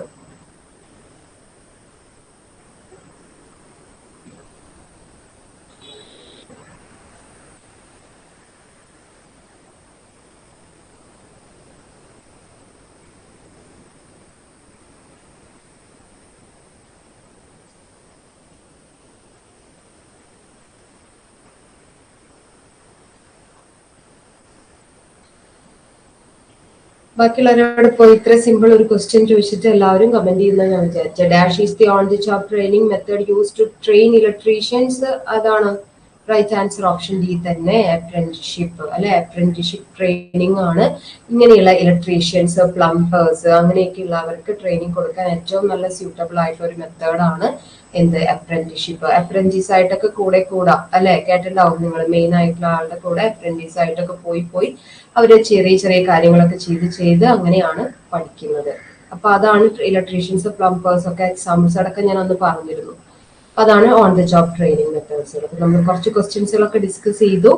ബാക്കിയുള്ളവരോട് പോയി ഇത്ര സിമ്പിൾ ഒരു ക്വസ്റ്റ്യൻ ചോദിച്ചിട്ട് എല്ലാവരും കമന്റ് ചെയ്യുന്ന ഞാൻ വിചാരിച്ച. Dash is the on the job training method use to train electricians. അതാണ് റൈറ്റ് ആൻസർ ഓപ്ഷൻ ഡി തന്നെ, അപ്രന്റീസ്ഷിപ്പ് അല്ലെ. അപ്രന്റീസ്ഷിപ്പ് ട്രെയിനിങ് ആണ്. ഇങ്ങനെയുള്ള ഇലക്ട്രീഷ്യൻസ്, പ്ലംബേഴ്സ്, അങ്ങനെയൊക്കെയുള്ളവർക്ക് ട്രെയിനിങ് കൊടുക്കാൻ ഏറ്റവും നല്ല സ്യൂട്ടബിൾ ആയിട്ടുള്ള ഒരു മെത്തേഡാണ് എന്ത്, അപ്രന്റീസ്ഷിപ്പ്. അപ്രന്റീസ് ആയിട്ടൊക്കെ കൂടാം അല്ലെ, കേട്ടിട്ടുണ്ടാവും നിങ്ങൾ. മെയിൻ ആയിട്ടുള്ള ആളുടെ കൂടെ അപ്രന്റീസ് ആയിട്ടൊക്കെ പോയി അവര് ചെറിയ ചെറിയ കാര്യങ്ങളൊക്കെ ചെയ്ത് അങ്ങനെയാണ് പഠിക്കുന്നത്. അപ്പൊ അതാണ് ഇലക്ട്രീഷ്യൻസ്, പ്ലംബേഴ്സ് ഒക്കെ എക്സാമ്പിൾസ് അടക്കം ഞാൻ അന്ന് പറഞ്ഞിരുന്നു. അതാണ് on the job training methods. നമ്മൾ കുറച്ച് ക്വസ്റ്റ്യൻസുകളൊക്കെ ഡിസ്കസ് ചെയ്തു.